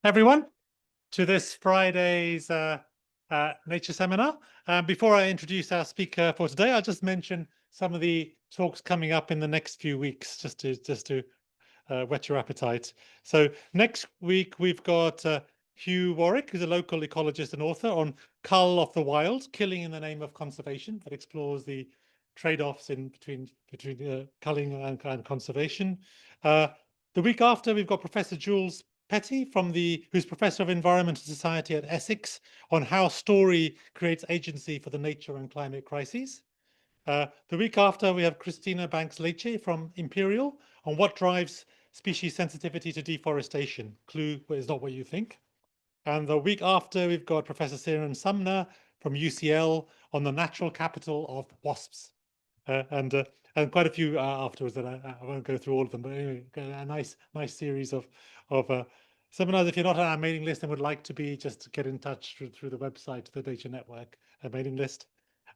Everyone, to this Friday's nature seminar. Before I introduce our speaker for today, I'll just mention some of the talks coming up in the next few weeks, just to whet your appetite. So next week we've got Hugh Warwick, who's a local ecologist and author, on Cull of the Wild: Killing in the Name of Conservation, that explores the trade-offs in between culling and conservation. The week after, we've got Professor Jules Petty who's Professor of Environmental Society at Essex, on how story creates agency for the nature and climate crises. The week after, we have Christina Banks-Leche from Imperial on what drives species sensitivity to deforestation. Clue is not what you think. And the week after, we've got Professor Siren Sumner from UCL on the natural capital of wasps. And quite a few afterwards that I won't go through all of them, but anyway, a nice series of seminars. If you're not on our mailing list and would like to be, just get in touch through the website, the Nature Network mailing list.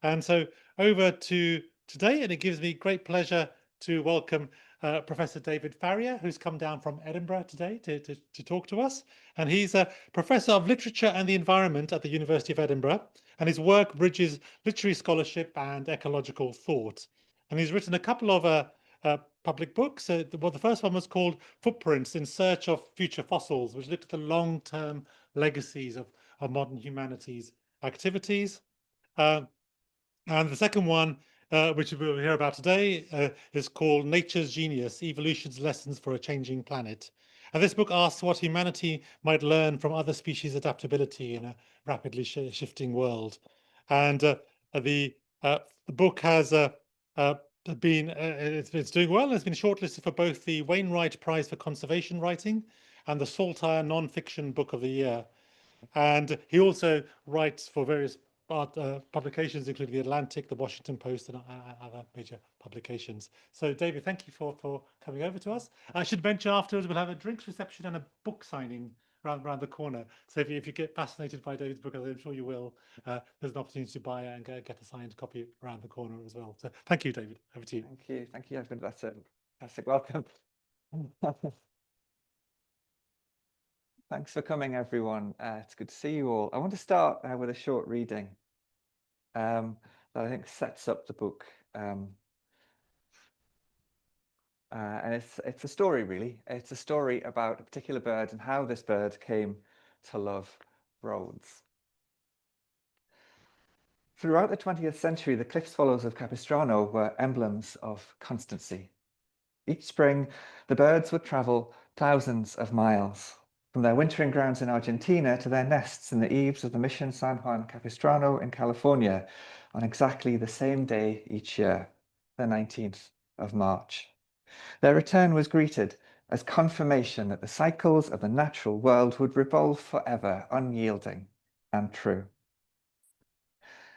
And so over to today, and it gives me great pleasure to welcome Professor David Farrier, who's come down from Edinburgh today to talk to us. And he's a Professor of Literature and the Environment at the University of Edinburgh, and his work bridges literary scholarship and ecological thought. And he's written a couple of public books. The first one was called Footprints in Search of Future Fossils, which looked at the long-term legacies of modern humanities activities. And the second one, which we'll hear about today, is called Nature's Genius: Evolution's Lessons for a Changing Planet. And this book asks what humanity might learn from other species' adaptability in a rapidly shifting world. And the book has it's doing well. It's been shortlisted for both the Wainwright Prize for Conservation Writing and the Saltire Non-Fiction Book of the Year. And he also writes for various publications, including the Atlantic, the Washington Post, and other major publications. So, David, thank you for coming over to us. I should mention afterwards we'll have a drinks reception and a book signing around the corner. So if you get fascinated by David's book, as I'm sure you will, there's an opportunity to buy and get a signed copy around the corner as well. So thank you, David. Over to you. Thank you. That's a fantastic welcome. Thanks for coming, everyone. It's good to see you all. I want to start with a short reading that I think sets up the book. And it's a story, really. It's a story about a particular bird and how this bird came to love roads. Throughout the 20th century, the cliff swallows of Capistrano were emblems of constancy. Each spring, the birds would travel thousands of miles, from their wintering grounds in Argentina to their nests in the eaves of the Mission San Juan Capistrano in California, on exactly the same day each year, the 19th of March. Their return was greeted as confirmation that the cycles of the natural world would revolve forever, unyielding and true.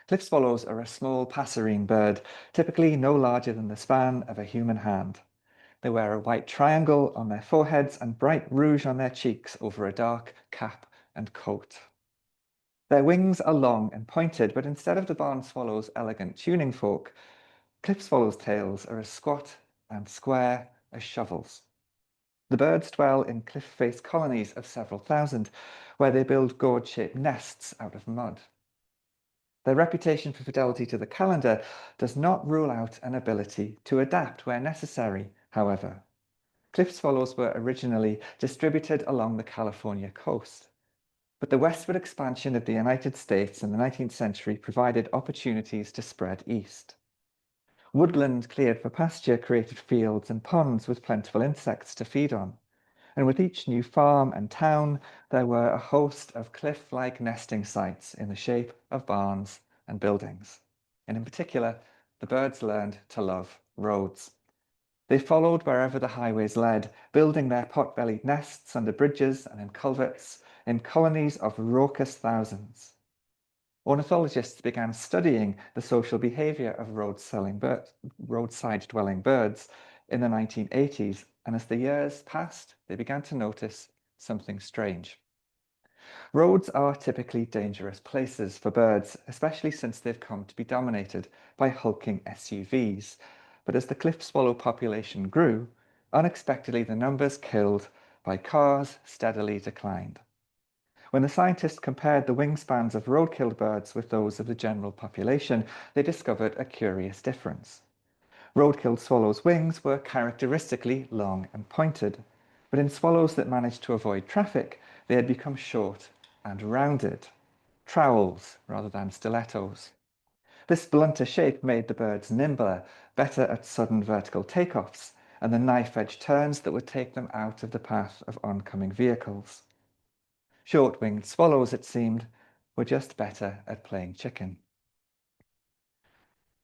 Cliff swallows are a small passerine bird, typically no larger than the span of a human hand. They wear a white triangle on their foreheads and bright rouge on their cheeks over a dark cap and coat. Their wings are long and pointed, but instead of the barn swallow's elegant tuning fork, cliff swallows' tails are as squat and square as shovels. The birds dwell in cliff-face colonies of several thousand, where they build gourd-shaped nests out of mud. Their reputation for fidelity to the calendar does not rule out an ability to adapt where necessary, however. Cliff swallows were originally distributed along the California coast, but the westward expansion of the United States in the 19th century provided opportunities to spread east. Woodland cleared for pasture created fields and ponds with plentiful insects to feed on, and with each new farm and town, there were a host of cliff-like nesting sites in the shape of barns and buildings. And in particular, the birds learned to love roads. They followed wherever the highways led, building their pot-bellied nests under bridges and in culverts, in colonies of raucous thousands. Ornithologists began studying the social behavior of roadside-dwelling birds in the 1980s, and as the years passed, they began to notice something strange. Roads are typically dangerous places for birds, especially since they've come to be dominated by hulking SUVs. But as the cliff swallow population grew, unexpectedly the numbers killed by cars steadily declined. When the scientists compared the wingspans of road-killed birds with those of the general population, they discovered a curious difference. Road-killed swallows' wings were characteristically long and pointed, but in swallows that managed to avoid traffic, they had become short and rounded, trowels rather than stilettos. This blunter shape made the birds nimbler, better at sudden vertical takeoffs, and the knife-edge turns that would take them out of the path of oncoming vehicles. Short-winged swallows, it seemed, were just better at playing chicken.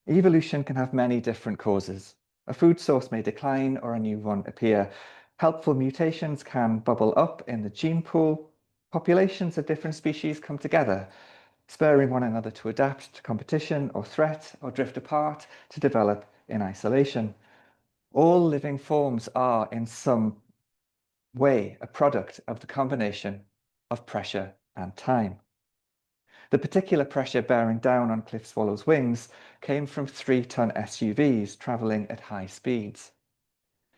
Evolution can have many different causes. A food source may decline or a new one appear. Helpful mutations can bubble up in the gene pool. Populations of different species come together, spurring one another to adapt to competition or threat, or drift apart to develop in isolation. All living forms are, in some way, a product of the combination of pressure and time. The particular pressure bearing down on cliff swallows' wings came from 3-ton SUVs travelling at high speeds.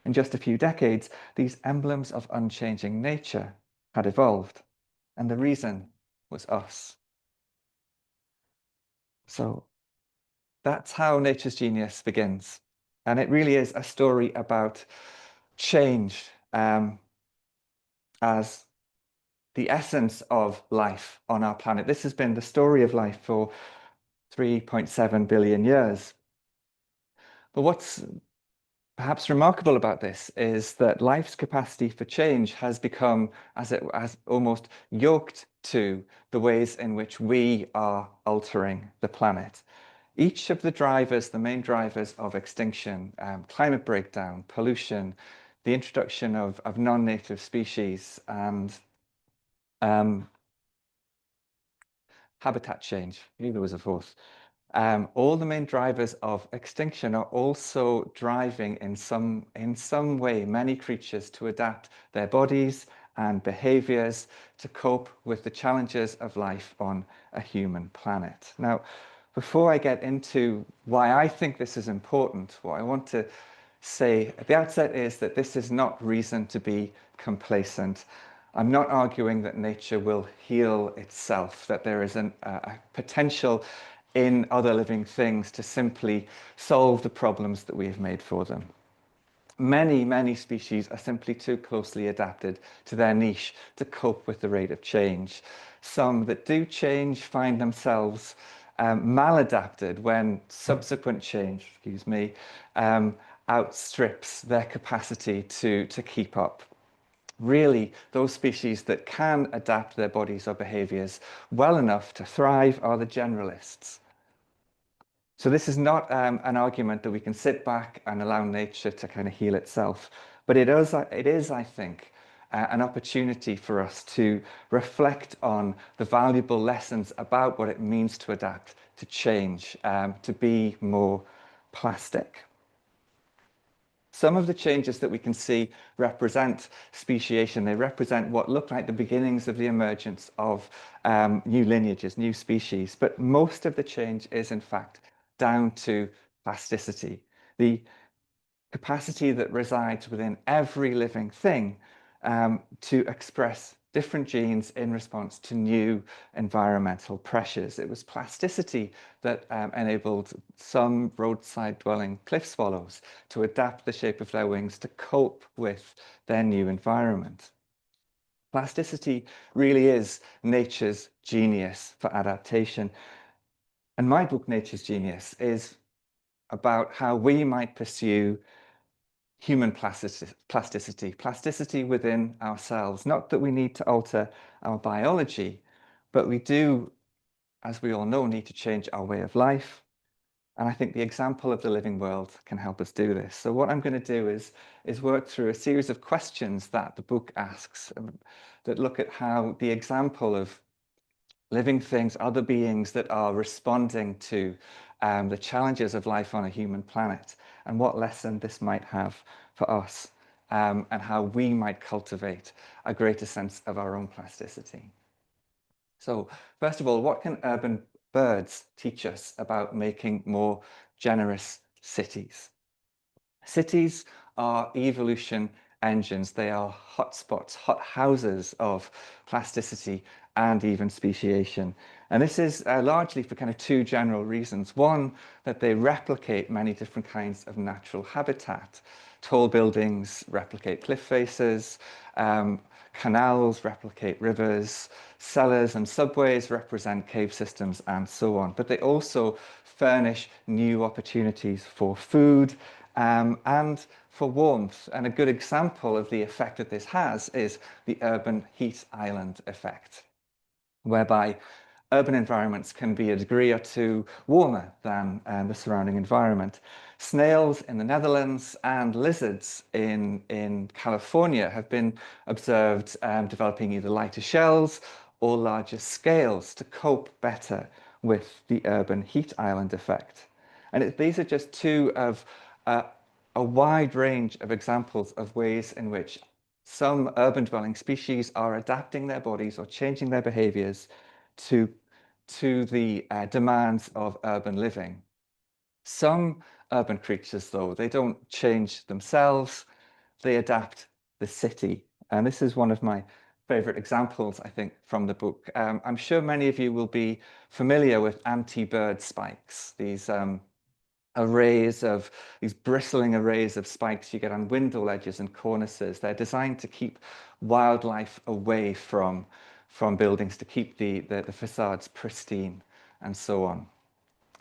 In just a few decades, these emblems of unchanging nature had evolved, and the reason was us. So that's how Nature's Genius begins. And it really is a story about change as the essence of life on our planet. This has been the story of life for 3.7 billion years. But what's perhaps remarkable about this is that life's capacity for change has become, as it has almost yoked to the ways in which we are altering the planet. Each of the drivers, the main drivers of extinction, climate breakdown, pollution, the introduction of non-native species, and habitat change, maybe there was a fourth. All the main drivers of extinction are also driving in some way many creatures to adapt their bodies and behaviors to cope with the challenges of life on a human planet. Now, before I get into why I think this is important, what I want to say at the outset is that this is not reason to be complacent. I'm not arguing that nature will heal itself, that there is a potential in other living things to simply solve the problems that we have made for them. Many species are simply too closely adapted to their niche to cope with the rate of change. Some that do change find themselves maladapted when subsequent change, outstrips their capacity to keep up. Really, those species that can adapt their bodies or behaviors well enough to thrive are the generalists. So this is not an argument that we can sit back and allow nature to kind of heal itself, but it is, I think, an opportunity for us to reflect on the valuable lessons about what it means to adapt, to change, to be more plastic. Some of the changes that we can see represent speciation. They represent what look like the beginnings of the emergence of new lineages, new species. But most of the change is, in fact, down to plasticity, the capacity that resides within every living thing to express different genes in response to new environmental pressures. It was plasticity that enabled some roadside dwelling cliff swallows to adapt the shape of their wings to cope with their new environment. Plasticity really is nature's genius for adaptation. And my book, Nature's Genius, is about how we might pursue human plasticity within ourselves. Not that we need to alter our biology, but we do, as we all know, need to change our way of life. And I think the example of the living world can help us do this. So what I'm going to do is work through a series of questions that the book asks that look at how the example of living things, other beings that are responding to the challenges of life on a human planet, and what lesson this might have for us, and how we might cultivate a greater sense of our own plasticity. So first of all, what can urban birds teach us about making more generous cities? Cities are evolution engines. They are hotspots, hot houses of plasticity and even speciation. And this is largely for kind of two general reasons. One, that they replicate many different kinds of natural habitat. Tall buildings replicate cliff faces, canals replicate rivers, cellars and subways represent cave systems, and so on. But they also furnish new opportunities for food and for warmth. And a good example of the effect that this has is the urban heat island effect, whereby urban environments can be a degree or two warmer than the surrounding environment. Snails in the Netherlands and lizards in California have been observed developing either lighter shells or larger scales to cope better with the urban heat island effect. And these are just two of a wide range of examples of ways in which some urban dwelling species are adapting their bodies or changing their behaviors to the demands of urban living. Some urban creatures, though, they don't change themselves, they adapt the city. And this is one of my favorite examples, I think, from the book. I'm sure many of you will be familiar with anti-bird spikes, these bristling arrays of spikes you get on window ledges and cornices. They're designed to keep wildlife away from buildings, to keep the facades pristine and so on.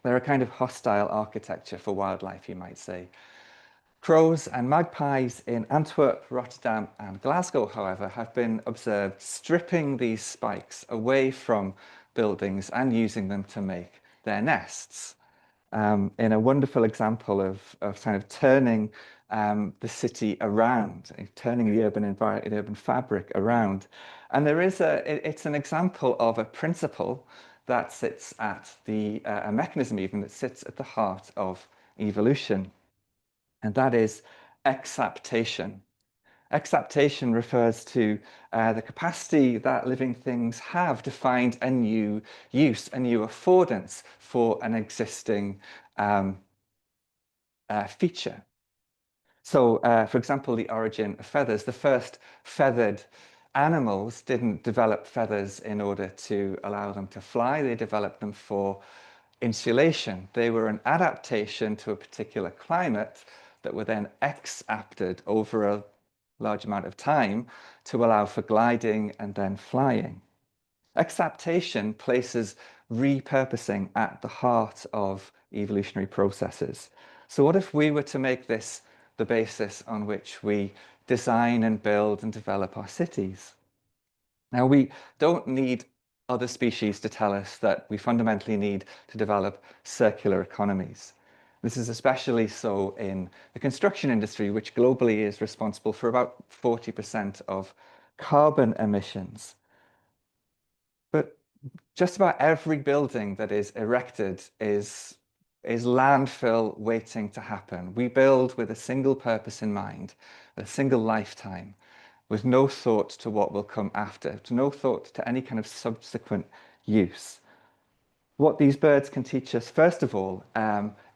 They're a kind of hostile architecture for wildlife, you might say. Crows and magpies in Antwerp, Rotterdam and Glasgow, however, have been observed stripping these spikes away from buildings and using them to make their nests. In a wonderful example of kind of turning the city around, turning the urban fabric around. And it's an example of a principle that sits at a mechanism even that sits at the heart of evolution, and that is exaptation. Exaptation refers to the capacity that living things have to find a new use, a new affordance for an existing feature. So, for example, the origin of feathers. The first feathered animals didn't develop feathers in order to allow them to fly. They developed them for insulation. They were an adaptation to a particular climate that were then exapted over a large amount of time to allow for gliding and then flying. Exaptation places repurposing at the heart of evolutionary processes. So what if we were to make this the basis on which we design and build and develop our cities? Now, we don't need other species to tell us that we fundamentally need to develop circular economies. This is especially so in the construction industry, which globally is responsible for about 40% of carbon emissions. But just about every building that is erected is landfill waiting to happen. We build with a single purpose in mind, a single lifetime, with no thought to what will come after, to no thought to any kind of subsequent use. What these birds can teach us, first of all,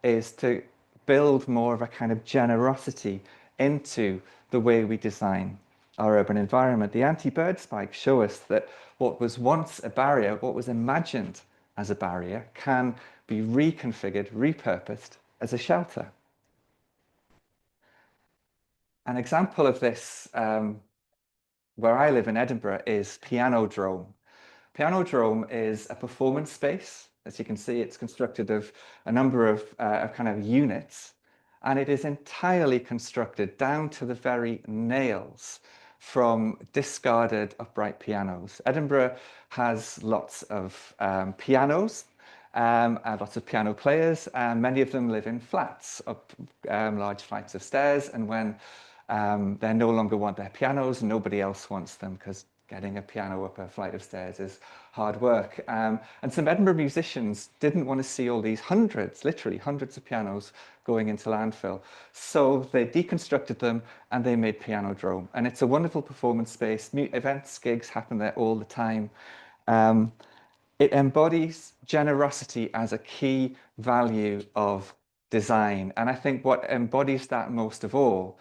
is to build more of a kind of generosity into the way we design our urban environment. The anti-bird spikes show us that what was once a barrier, what was imagined as a barrier, can be reconfigured, repurposed as a shelter. An example of this where I live in Edinburgh is Pianodrome. Pianodrome is a performance space. As you can see, it's constructed of a number of kind of units, and it is entirely constructed down to the very nails from discarded upright pianos. Edinburgh has lots of pianos, and lots of piano players, and many of them live in flats, up large flights of stairs, and when they no longer want their pianos, nobody else wants them, because getting a piano up a flight of stairs is hard work. And some Edinburgh musicians didn't want to see all these hundreds, literally hundreds of pianos going into landfill. So they deconstructed them and they made Pianodrome. And it's a wonderful performance space. Events, gigs happen there all the time. It embodies generosity as a key value of design. And I think what embodies that most of all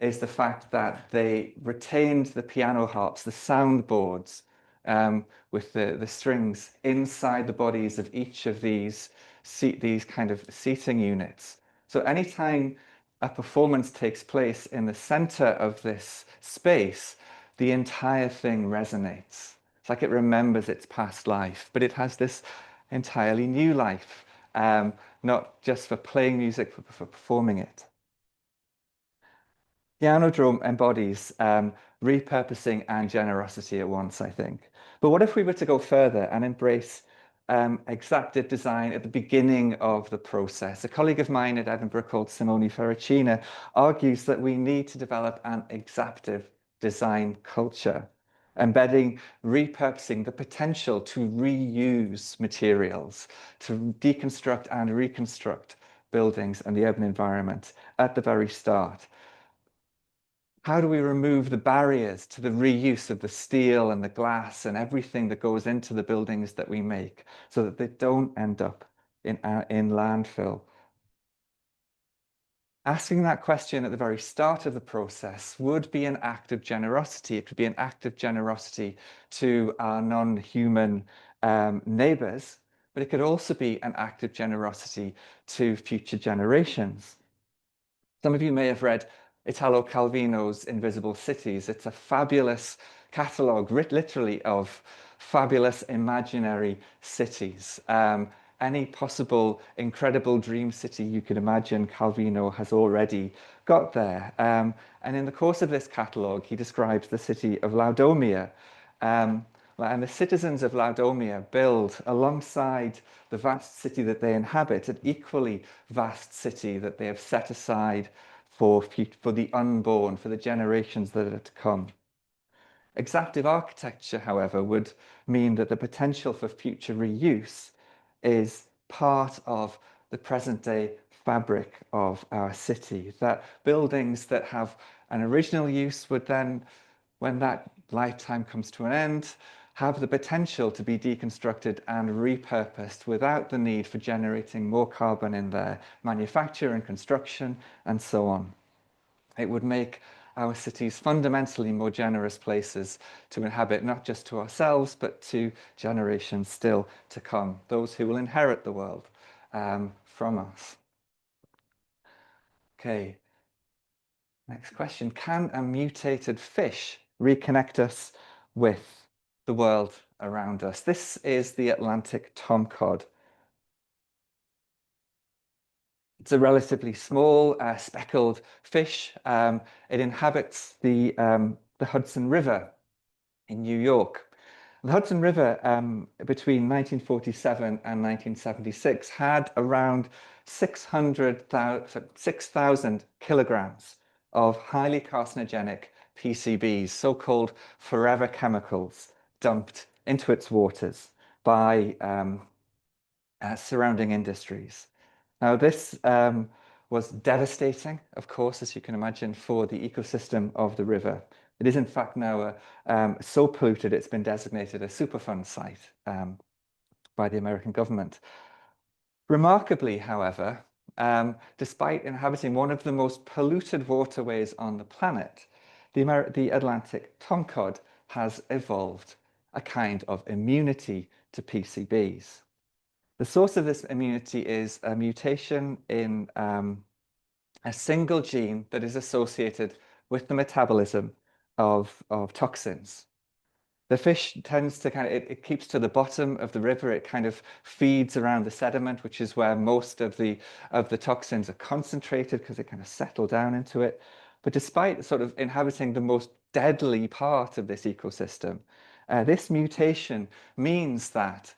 is the fact that they retained the piano harps, the soundboards, with the strings inside the bodies of each of these kind of seating units. So anytime a performance takes place in the center of this space, the entire thing resonates. It's like it remembers its past life, but it has this entirely new life, not just for playing music, but for performing it. The Anodrome embodies repurposing and generosity at once, I think. But what if we were to go further and embrace exactive design at the beginning of the process? A colleague of mine at Edinburgh called Simone Ferracina argues that we need to develop an exactive design culture, embedding repurposing, the potential to reuse materials, to deconstruct and reconstruct buildings and the urban environment at the very start. How do we remove the barriers to the reuse of the steel and the glass and everything that goes into the buildings that we make so that they don't end up in landfill? Asking that question at the very start of the process would be an act of generosity. It would be an act of generosity to our non-human neighbors, but it could also be an act of generosity to future generations. Some of you may have read Italo Calvino's Invisible Cities. It's a fabulous catalogue, literally, of fabulous imaginary cities. Any possible incredible dream city you could imagine, Calvino has already got there. And in the course of this catalogue, he describes the city of Laodomia. And the citizens of Laodomia build alongside the vast city that they inhabit, an equally vast city that they have set aside for the unborn, for the generations that are to come. Exactive architecture, however, would mean that the potential for future reuse is part of the present day fabric of our city, that buildings that have an original use would then, when that lifetime comes to an end, have the potential to be deconstructed and repurposed without the need for generating more carbon in their manufacture and construction and so on. It would make our cities fundamentally more generous places to inhabit, not just to ourselves, but to generations still to come, those who will inherit the world from us. Okay, next question. Can a mutated fish reconnect us with the world around us? This is the Atlantic tomcod. It's a relatively small speckled fish. It inhabits the Hudson River in New York. The Hudson River between 1947 and 1976 had around 6,000 kilograms of highly carcinogenic PCBs, so-called forever chemicals, dumped into its waters by surrounding industries. Now, this was devastating, of course, as you can imagine, for the ecosystem of the river. It is, in fact, now so polluted it's been designated a Superfund site by the American government. Remarkably, however, despite inhabiting one of the most polluted waterways on the planet, the Atlantic tomcod has evolved a kind of immunity to PCBs. The source of this immunity is a mutation in a single gene that is associated with the metabolism of toxins. The fish tends to it keeps to the bottom of the river. It kind of feeds around the sediment, which is where most of the toxins are concentrated because they kind of settle down into it. But despite sort of inhabiting the most deadly part of this ecosystem, this mutation means that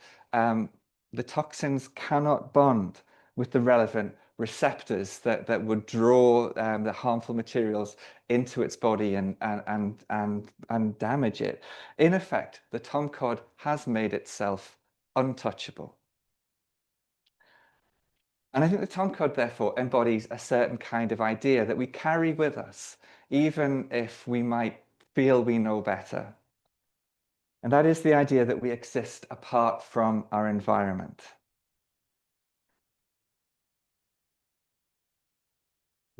the toxins cannot bond with the relevant receptors that would draw the harmful materials into its body and damage it. In effect, the tomcod has made itself untouchable. And I think the tomcod, therefore, embodies a certain kind of idea that we carry with us, even if we might feel we know better. And that is the idea that we exist apart from our environment.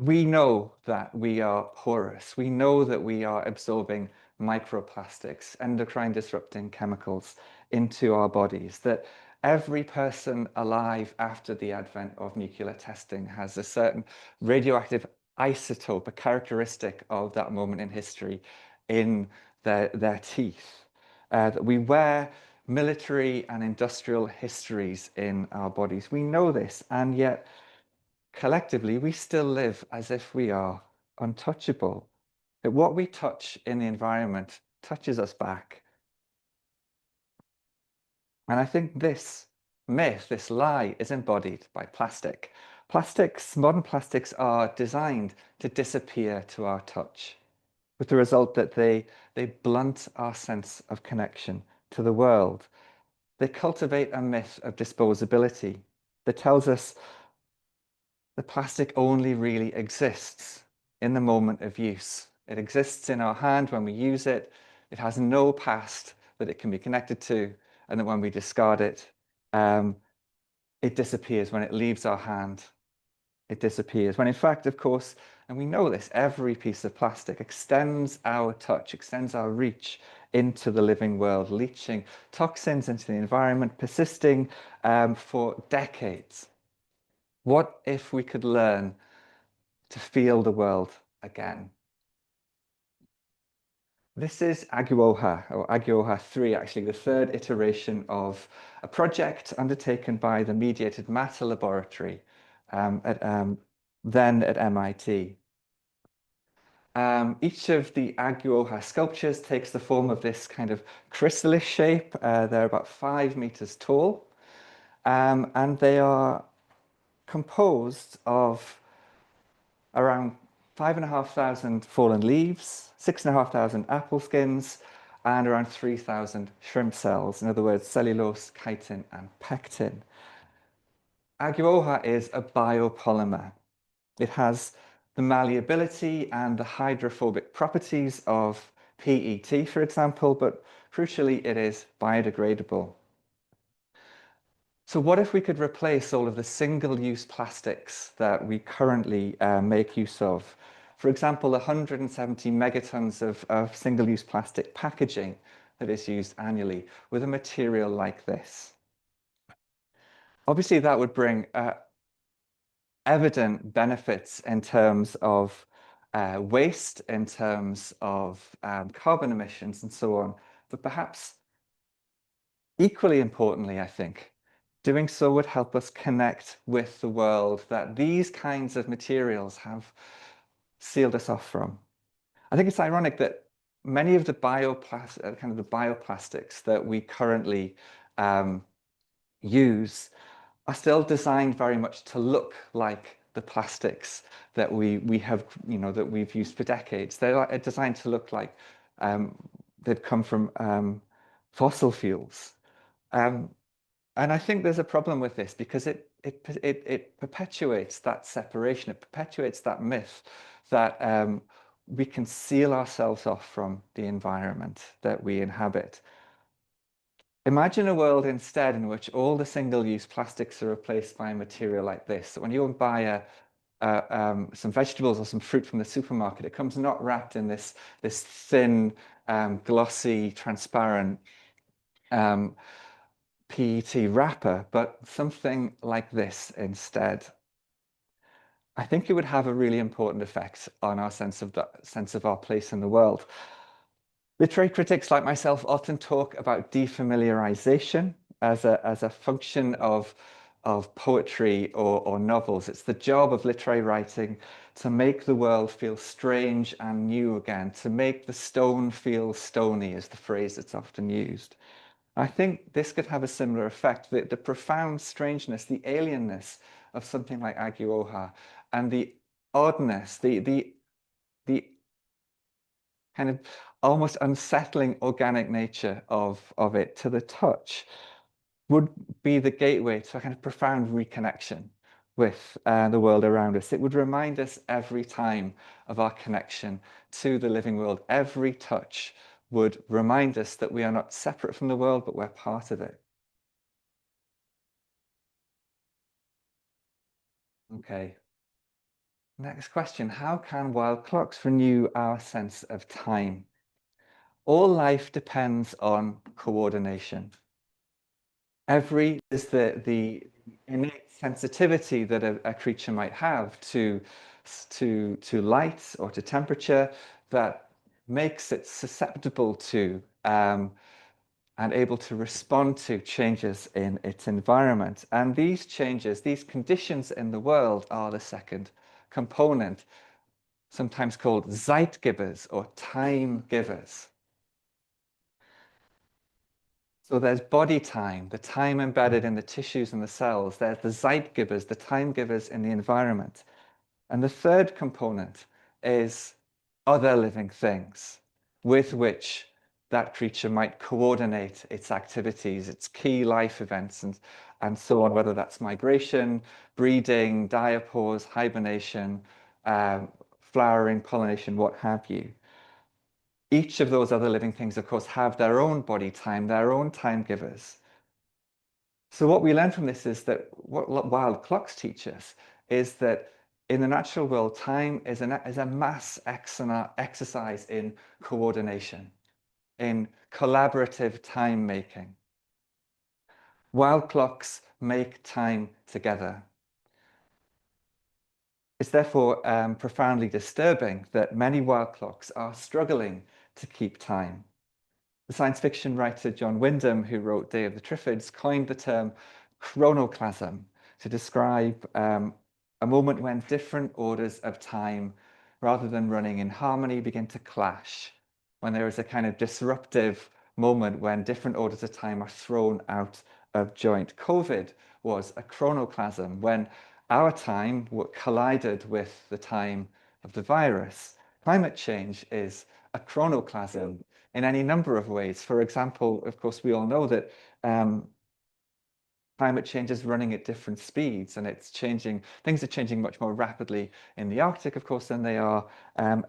We know that we are porous. We know that we are absorbing microplastics, endocrine disrupting chemicals into our bodies, that every person alive after the advent of nuclear testing has a certain radioactive isotope, a characteristic of that moment in history, in their teeth. That we wear military and industrial histories in our bodies. We know this, and yet collectively, we still live as if we are untouchable. That what we touch in the environment touches us back. And I think this myth, this lie, is embodied by plastic. Modern plastics are designed to disappear to our touch, with the result that they blunt our sense of connection to the world. They cultivate a myth of disposability that tells us the plastic only really exists in the moment of use. It exists in our hand when we use it. It has no past that it can be connected to, and that when we discard it, it disappears. When it leaves our hand, it disappears. When in fact, of course, and we know this, every piece of plastic extends our touch, extends our reach into the living world, leaching toxins into the environment, persisting for decades. What if we could learn to feel the world again? This is Aguoha, or Aguoha 3, actually, the third iteration of a project undertaken by the Mediated Matter Laboratory then at MIT. Each of the Aguoha sculptures takes the form of this kind of chrysalis shape. They're about 5 meters tall, and they are composed of around 5,500 fallen leaves, 6,500 apple skins, and around 3,000 shrimp cells. In other words, cellulose, chitin, and pectin. Aguoha is a biopolymer. It has the malleability and the hydrophobic properties of PET, for example, but crucially, it is biodegradable. So what if we could replace all of the single-use plastics that we currently make use of? For example, 170 megatons of single-use plastic packaging that is used annually with a material like this. Obviously, that would bring evident benefits in terms of waste, in terms of carbon emissions, and so on. But perhaps equally importantly, I think, doing so would help us connect with the world that these kinds of materials have sealed us off from. I think it's ironic that many of the bioplastics that we currently use are still designed very much to look like the plastics that we have, that we've used for decades. They're designed to look like they've come from fossil fuels. And I think there's a problem with this because it perpetuates that separation. It perpetuates that myth that we can seal ourselves off from the environment that we inhabit. Imagine a world instead in which all the single-use plastics are replaced by a material like this. So when you buy some vegetables or some fruit from the supermarket, it comes not wrapped in this thin, glossy, transparent PET wrapper, but something like this instead. I think it would have a really important effect on our sense of our place in the world. Literary critics like myself often talk about defamiliarization as a function of poetry or novels. It's the job of literary writing to make the world feel strange and new again, to make the stone feel stony, is the phrase that's often used. I think this could have a similar effect, the profound strangeness, the alienness of something like Aguoha, and the oddness, the kind of almost unsettling organic nature of it to the touch would be the gateway to a kind of profound reconnection with the world around us. It would remind us every time of our connection to the living world. Every touch would remind us that we are not separate from the world, but we're part of it. Okay. Next question, how can wild clocks renew our sense of time? All life depends on coordination. Is the innate sensitivity that a creature might have to light or to temperature that makes it susceptible to and able to respond to changes in its environment. And these changes, these conditions in the world are the second component, sometimes called zeitgebers or time givers. So there's body time, the time embedded in the tissues and the cells. There's the zeitgebers, the time givers in the environment. And the third component is other living things with which that creature might coordinate its activities, its key life events, and so on, whether that's migration, breeding, diapause, hibernation, flowering, pollination, what have you. Each of those other living things, of course, have their own body time, their own time givers. So what we learn from this is that what wild clocks teach us is that in the natural world, time is a mass exercise in coordination, in collaborative time making. Wild clocks make time together. It's therefore profoundly disturbing that many wild clocks are struggling to keep time. The science fiction writer John Wyndham, who wrote Day of the Triffids, coined the term chronoclasm to describe a moment when different orders of time, rather than running in harmony, begin to clash, when there is a kind of disruptive moment when different orders of time are thrown out of joint. COVID was a chronoclasm when our time collided with the time of the virus. Climate change is a chronoclasm in any number of ways. For example, of course, we all know that climate change is running at different speeds and it's changing. Things are changing much more rapidly in the Arctic, of course, than they are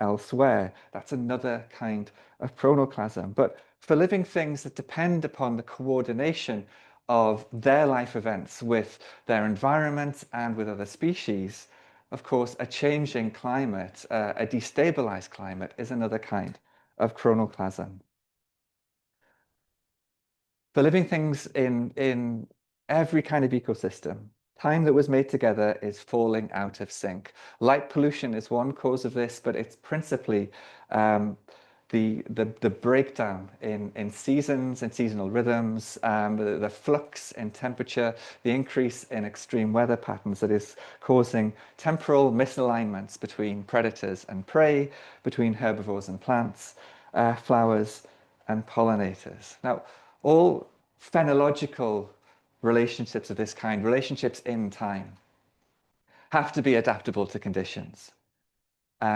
elsewhere. That's another kind of chronoclasm. But for living things that depend upon the coordination of their life events with their environment and with other species, of course, a changing climate, a destabilized climate, is another kind of chronoclasm. For living things in every kind of ecosystem, time that was made together is falling out of sync. Light pollution is one cause of this, but it's principally the breakdown in seasons and seasonal rhythms, the flux in temperature, the increase in extreme weather patterns that is causing temporal misalignments between predators and prey, between herbivores and plants, flowers and pollinators. Now, all phenological relationships of this kind, relationships in time, have to be adaptable to conditions.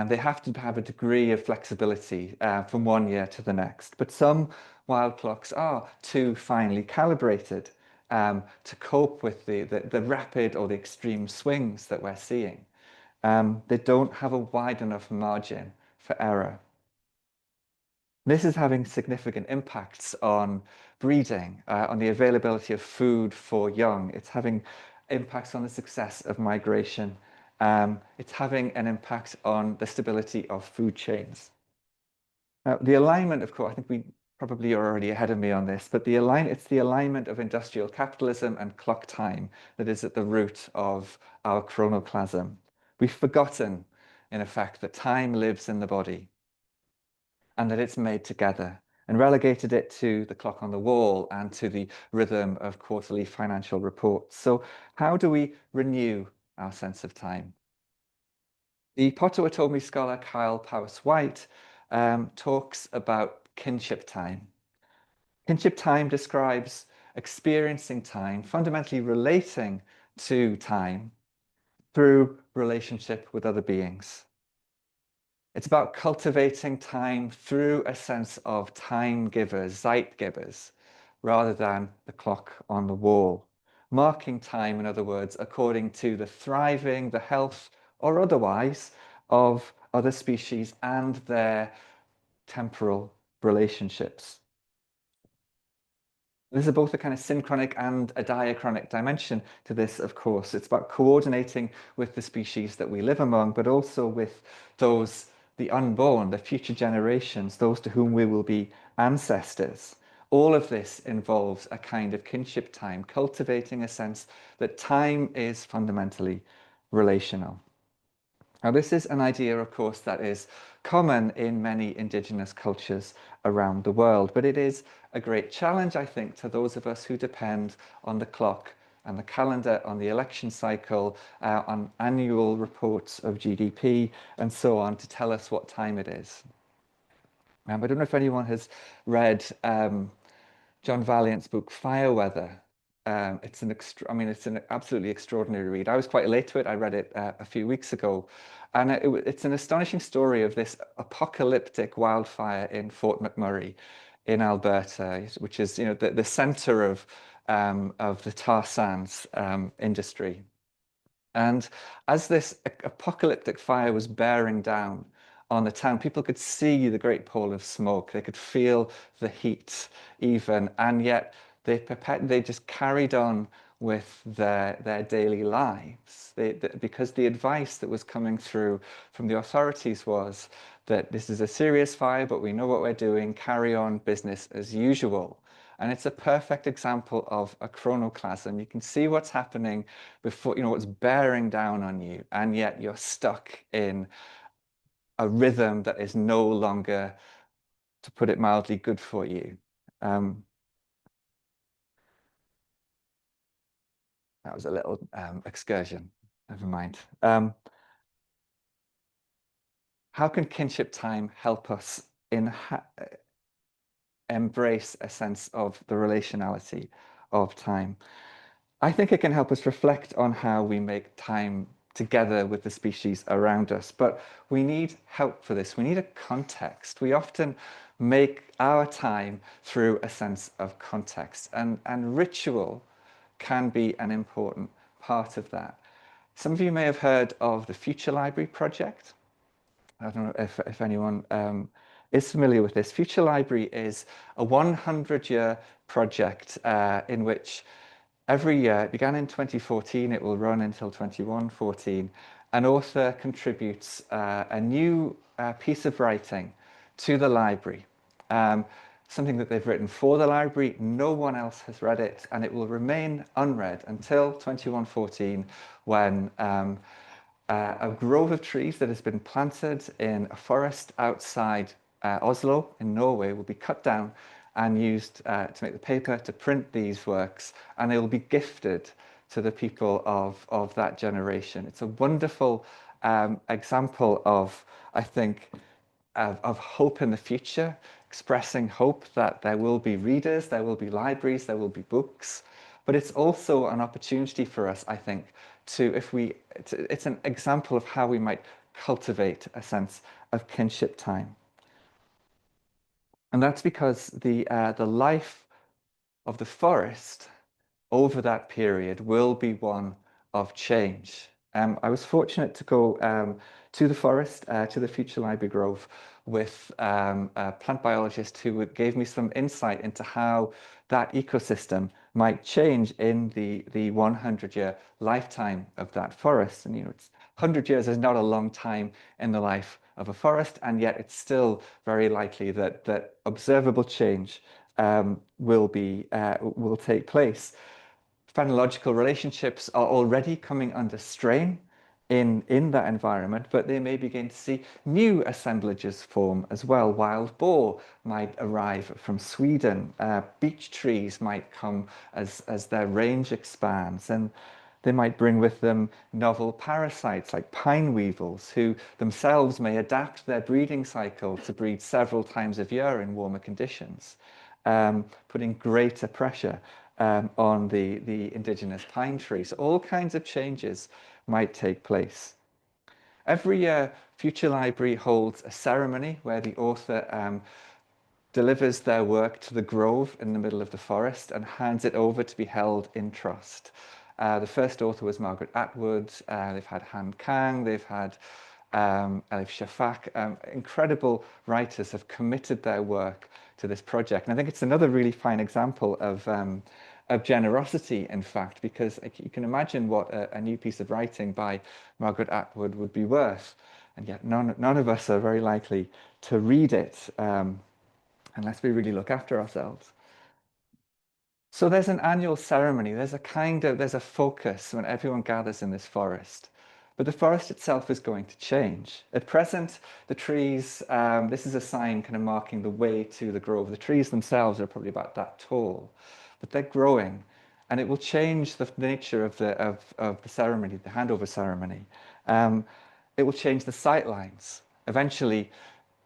They have to have a degree of flexibility from one year to the next. But some wild clocks are too finely calibrated to cope with the rapid or the extreme swings that we're seeing. They don't have a wide enough margin for error. This is having significant impacts on breeding, on the availability of food for young. It's having impacts on the success of migration. It's having an impact on the stability of food chains. Now, the alignment, of course, I think we probably are already ahead of me on this, but it's the alignment of industrial capitalism and clock time that is at the root of our chronoclasm. We've forgotten, in effect, that time lives in the body, and that it's made together, and relegated it to the clock on the wall and to the rhythm of quarterly financial reports. So how do we renew our sense of time? The Potawatomi scholar Kyle Powys-White talks about kinship time. Kinship time describes experiencing time, fundamentally relating to time through relationship with other beings. It's about cultivating time through a sense of time givers, zeitgebers, rather than the clock on the wall. Marking time, in other words, according to the thriving, the health, or otherwise, of other species and their temporal relationships. There's both a kind of synchronic and a diachronic dimension to this, of course. It's about coordinating with the species that we live among, but also with those, the unborn, the future generations, those to whom we will be ancestors. All of this involves a kind of kinship time, cultivating a sense that time is fundamentally relational. Now, this is an idea, of course, that is common in many indigenous cultures around the world, but it is a great challenge, I think, to those of us who depend on the clock and the calendar, on the election cycle, on annual reports of GDP, and so on, to tell us what time it is. I don't know if anyone has read John Valiant's book Fireweather. It's an absolutely extraordinary read. I was quite late to it. I read it a few weeks ago, and it's an astonishing story of this apocalyptic wildfire in Fort McMurray, in Alberta, which is the center of the tar sands industry. And as this apocalyptic fire was bearing down on the town, people could see the great pall of smoke. They could feel the heat even, and yet they just carried on with their daily lives. Because the advice that was coming through from the authorities was that this is a serious fire, but we know what we're doing, carry on business as usual. And it's a perfect example of a chronoclasm. You can see what's happening before, what's bearing down on you, and yet you're stuck in a rhythm that is no longer, to put it mildly, good for you. That was a little excursion, never mind. How can kinship time help us embrace a sense of the relationality of time? I think it can help us reflect on how we make time together with the species around us, but we need help for this. We need a context. We often make our time through a sense of context, and ritual can be an important part of that. Some of you may have heard of the Future Library project. I don't know if anyone is familiar with this. Future Library is a 100-year project in which every year, it began in 2014, it will run until 2114, an author contributes a new piece of writing to the library, something that they've written for the library. No one else has read it, and it will remain unread until 2114, when a grove of trees that has been planted in a forest outside Oslo in Norway will be cut down and used to make the paper to print these works, and they will be gifted to the people of that generation. It's a wonderful example of, I think, of hope in the future, expressing hope that there will be readers, there will be libraries, there will be books. But it's also an opportunity for us, I think, it's an example of how we might cultivate a sense of kinship time. And that's because the life of the forest over that period will be one of change. I was fortunate to go to the forest, to the Future Library Grove, with a plant biologist who gave me some insight into how that ecosystem might change in the 100-year lifetime of that forest. And it's 100 years is not a long time in the life of a forest, and yet it's still very likely that observable change will take place. Phenological relationships are already coming under strain in that environment, but they may begin to see new assemblages form as well. Wild boar might arrive from Sweden. Beech trees might come as their range expands, and they might bring with them novel parasites like pine weevils, who themselves may adapt their breeding cycle to breed several times a year in warmer conditions, putting greater pressure on the indigenous pine trees. All kinds of changes might take place. Every year, Future Library holds a ceremony where the author delivers their work to the grove in the middle of the forest and hands it over to be held in trust. The first author was Margaret Atwood. They've had Han Kang. They've had Elif Shafak. Incredible writers have committed their work to this project. And I think it's another really fine example of generosity, in fact, because you can imagine what a new piece of writing by Margaret Atwood would be worth, and yet none of us are very likely to read it unless we really look after ourselves. So there's an annual ceremony, there's a focus when everyone gathers in this forest. But the forest itself is going to change. At present, the trees, this is a sign kind of marking the way to the grove. The trees themselves are probably about that tall, but they're growing, and it will change the nature of the ceremony, the handover ceremony. It will change the sight lines. Eventually,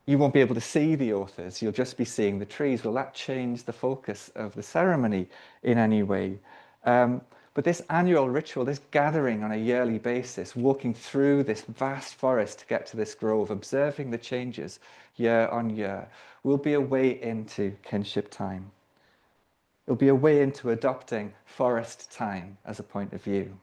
you won't be able to see the authors, you'll just be seeing the trees. Will that change the focus of the ceremony in any way? But this annual ritual, this gathering on a yearly basis, walking through this vast forest to get to this grove, observing the changes year on year, will be a way into kinship time. It'll be a way into adopting forest time as a point of view.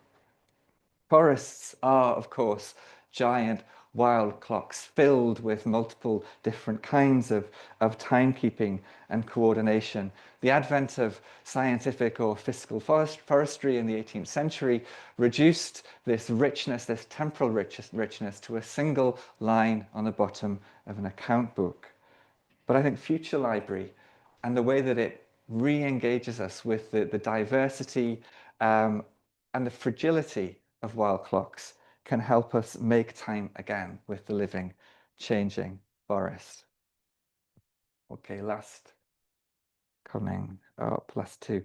Forests are, of course, giant wild clocks filled with multiple different kinds of timekeeping and coordination. The advent of scientific or physical forestry in the 18th century reduced this richness, this temporal richness, to a single line on the bottom of an account book. But I think Future Library and the way that it re-engages us with the diversity and the fragility of wild clocks can help us make time again with the living, changing forest. Okay, coming up, last two.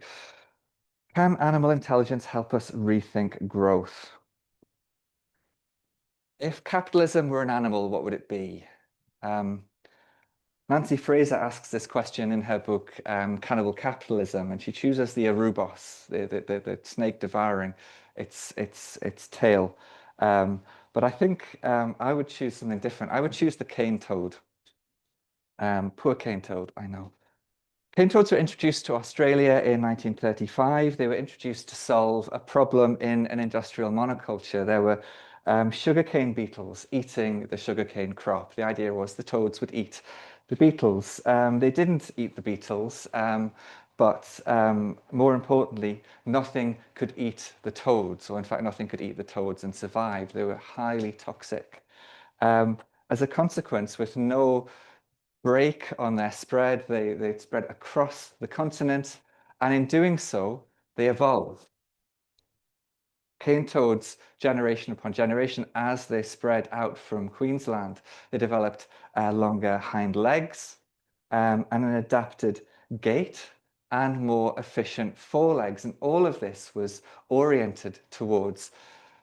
Can animal intelligence help us rethink growth? If capitalism were an animal, what would it be? Nancy Fraser asks this question in her book, Cannibal Capitalism, and she chooses the arubos, the snake devouring its tail. But I think I would choose something different. I would choose the cane toad. Poor cane toad, I know. Cane toads were introduced to Australia in 1935. They were introduced to solve a problem in an industrial monoculture. There were sugarcane beetles eating the sugarcane crop. The idea was the toads would eat the beetles. They didn't eat the beetles, but more importantly, nothing could eat the toads, or in fact, nothing could eat the toads and survive. They were highly toxic. As a consequence, with no break on their spread, they spread across the continent, and in doing so, they evolved. Cane toads, generation upon generation, as they spread out from Queensland, they developed longer hind legs and an adapted gait and more efficient forelegs. And all of this was oriented towards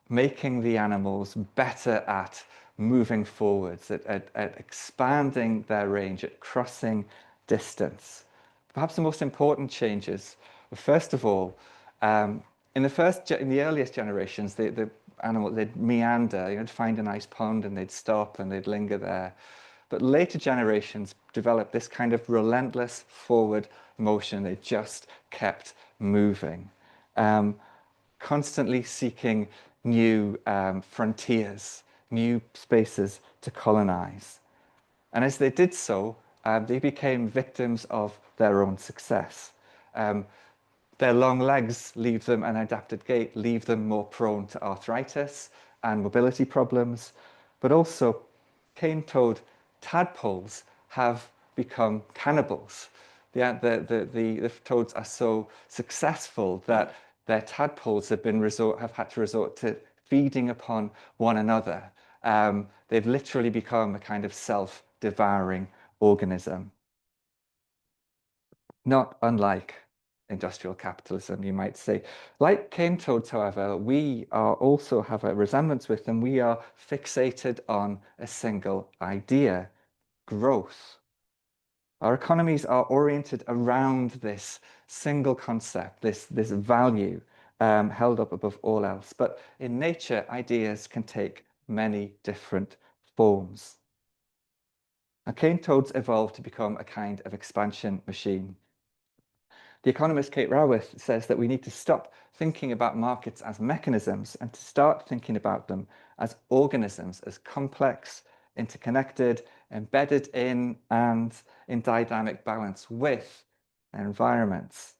making the animals better at moving forwards, at expanding their range, at crossing distance. Perhaps the most important changes were, first of all, in the earliest generations, the animal, they'd meander, they'd find a nice pond and they'd stop and they'd linger there. But later generations developed this kind of relentless forward motion. They just kept moving, constantly seeking new frontiers, new spaces to colonize. And as they did so, they became victims of their own success. Their long legs leave them, an adapted gait, leave them more prone to arthritis and mobility problems. But also, cane toad tadpoles have become cannibals. The toads are so successful that their tadpoles have had to resort to feeding upon one another. They've literally become a kind of self-devouring organism. Not unlike industrial capitalism, you might say. Like cane toads, however, we also have a resemblance with them. We are fixated on a single idea, growth. Our economies are oriented around this single concept, this value held up above all else. But in nature, ideas can take many different forms. Now, cane toads evolved to become a kind of expansion machine. The economist Kate Raworth says that we need to stop thinking about markets as mechanisms and to start thinking about them as organisms, as complex, interconnected, embedded in, and in dynamic balance with their environments.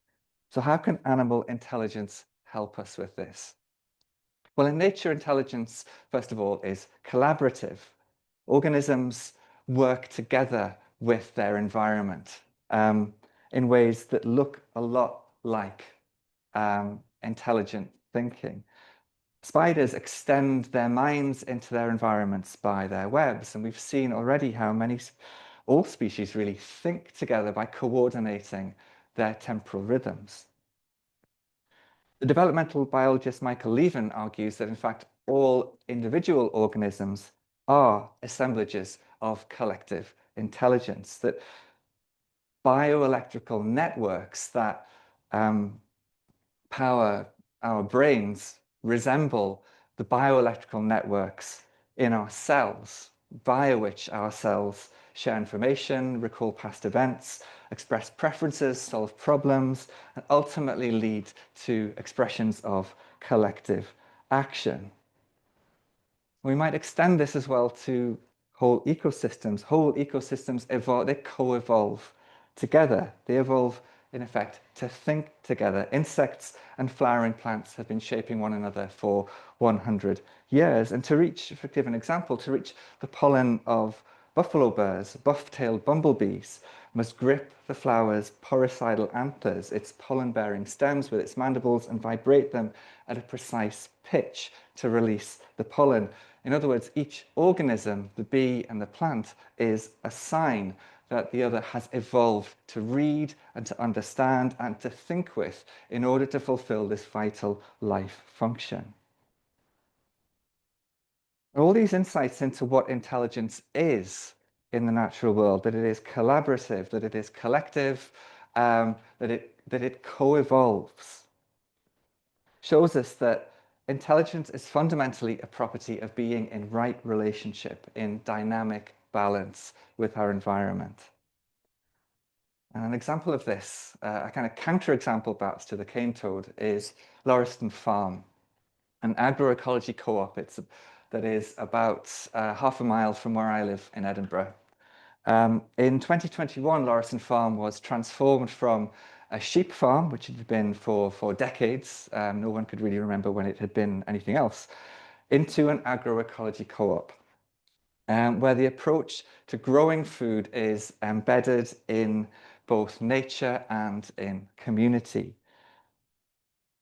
So how can animal intelligence help us with this? Well, in nature, intelligence, first of all, is collaborative. Organisms work together with their environment in ways that look a lot like intelligent thinking. Spiders extend their minds into their environments by their webs, and we've seen already how all species really think together by coordinating their temporal rhythms. The developmental biologist Michael Levin argues that, in fact, all individual organisms are assemblages of collective intelligence, that bioelectrical networks that power our brains resemble the bioelectrical networks in our cells, via which our cells share information, recall past events, express preferences, solve problems, and ultimately lead to expressions of collective action. We might extend this as well to whole ecosystems. Whole ecosystems evolve, they co-evolve together. They evolve, in effect, to think together. Insects and flowering plants have been shaping one another for 100 years. And to give an example, to reach the pollen of buffalo birds, buff-tailed bumblebees must grip the flower's poricidal anthers, its pollen-bearing stems, with its mandibles and vibrate them at a precise pitch to release the pollen. In other words, each organism, the bee and the plant, is a sign that the other has evolved to read and to understand and to think with in order to fulfill this vital life function. All these insights into what intelligence is in the natural world, that it is collaborative, that it is collective, that it co-evolves, shows us that intelligence is fundamentally a property of being in right relationship, in dynamic balance with our environment. And an example of this, a kind of counter-example perhaps to the cane toad, is Lauriston Farm, an agroecology co-op that is about half a mile from where I live in Edinburgh. In 2021, Lauriston Farm was transformed from a sheep farm, which it had been for decades, no one could really remember when it had been anything else, into an agroecology co-op, where the approach to growing food is embedded in both nature and in community.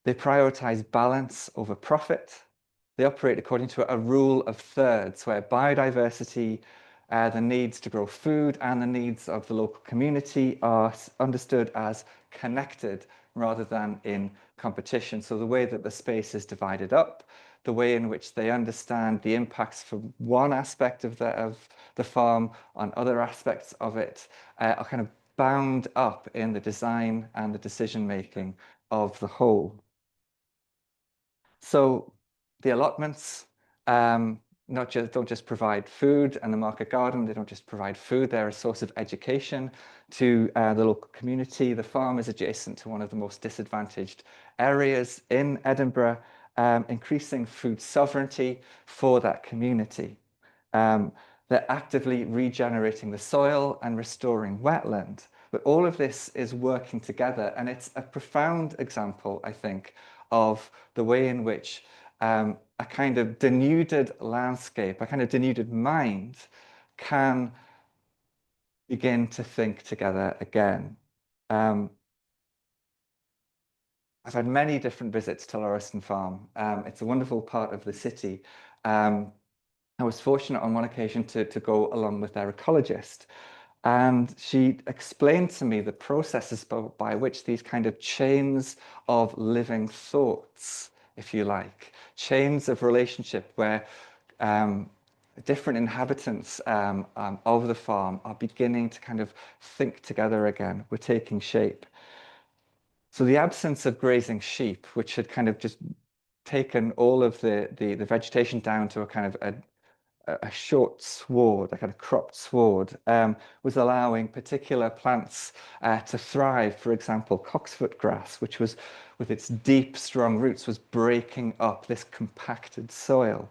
They prioritize balance over profit. They operate according to a rule of thirds, where biodiversity, the needs to grow food, and the needs of the local community are understood as connected rather than in competition. So the way that the space is divided up, the way in which they understand the impacts from one aspect of the farm on other aspects of it, are kind of bound up in the design and the decision making of the whole. So the allotments don't just provide food, and the market garden, they don't just provide food, they're a source of education to the local community. The farm is adjacent to one of the most disadvantaged areas in Edinburgh, increasing food sovereignty for that community. They're actively regenerating the soil and restoring wetland. But all of this is working together, and it's a profound example, I think, of the way in which a kind of denuded landscape, a kind of denuded mind, can begin to think together again. I've had many different visits to Lauriston Farm. It's a wonderful part of the city. I was fortunate on one occasion to go along with their ecologist, and she explained to me the processes by which these kind of chains of living thoughts, if you like, chains of relationship where different inhabitants of the farm are beginning to kind of think together again, were taking shape. So the absence of grazing sheep, which had kind of just taken all of the vegetation down to a kind of a short sward, a kind of cropped sward, was allowing particular plants to thrive. For example, cocksfoot grass, which was, with its deep, strong roots, was breaking up this compacted soil.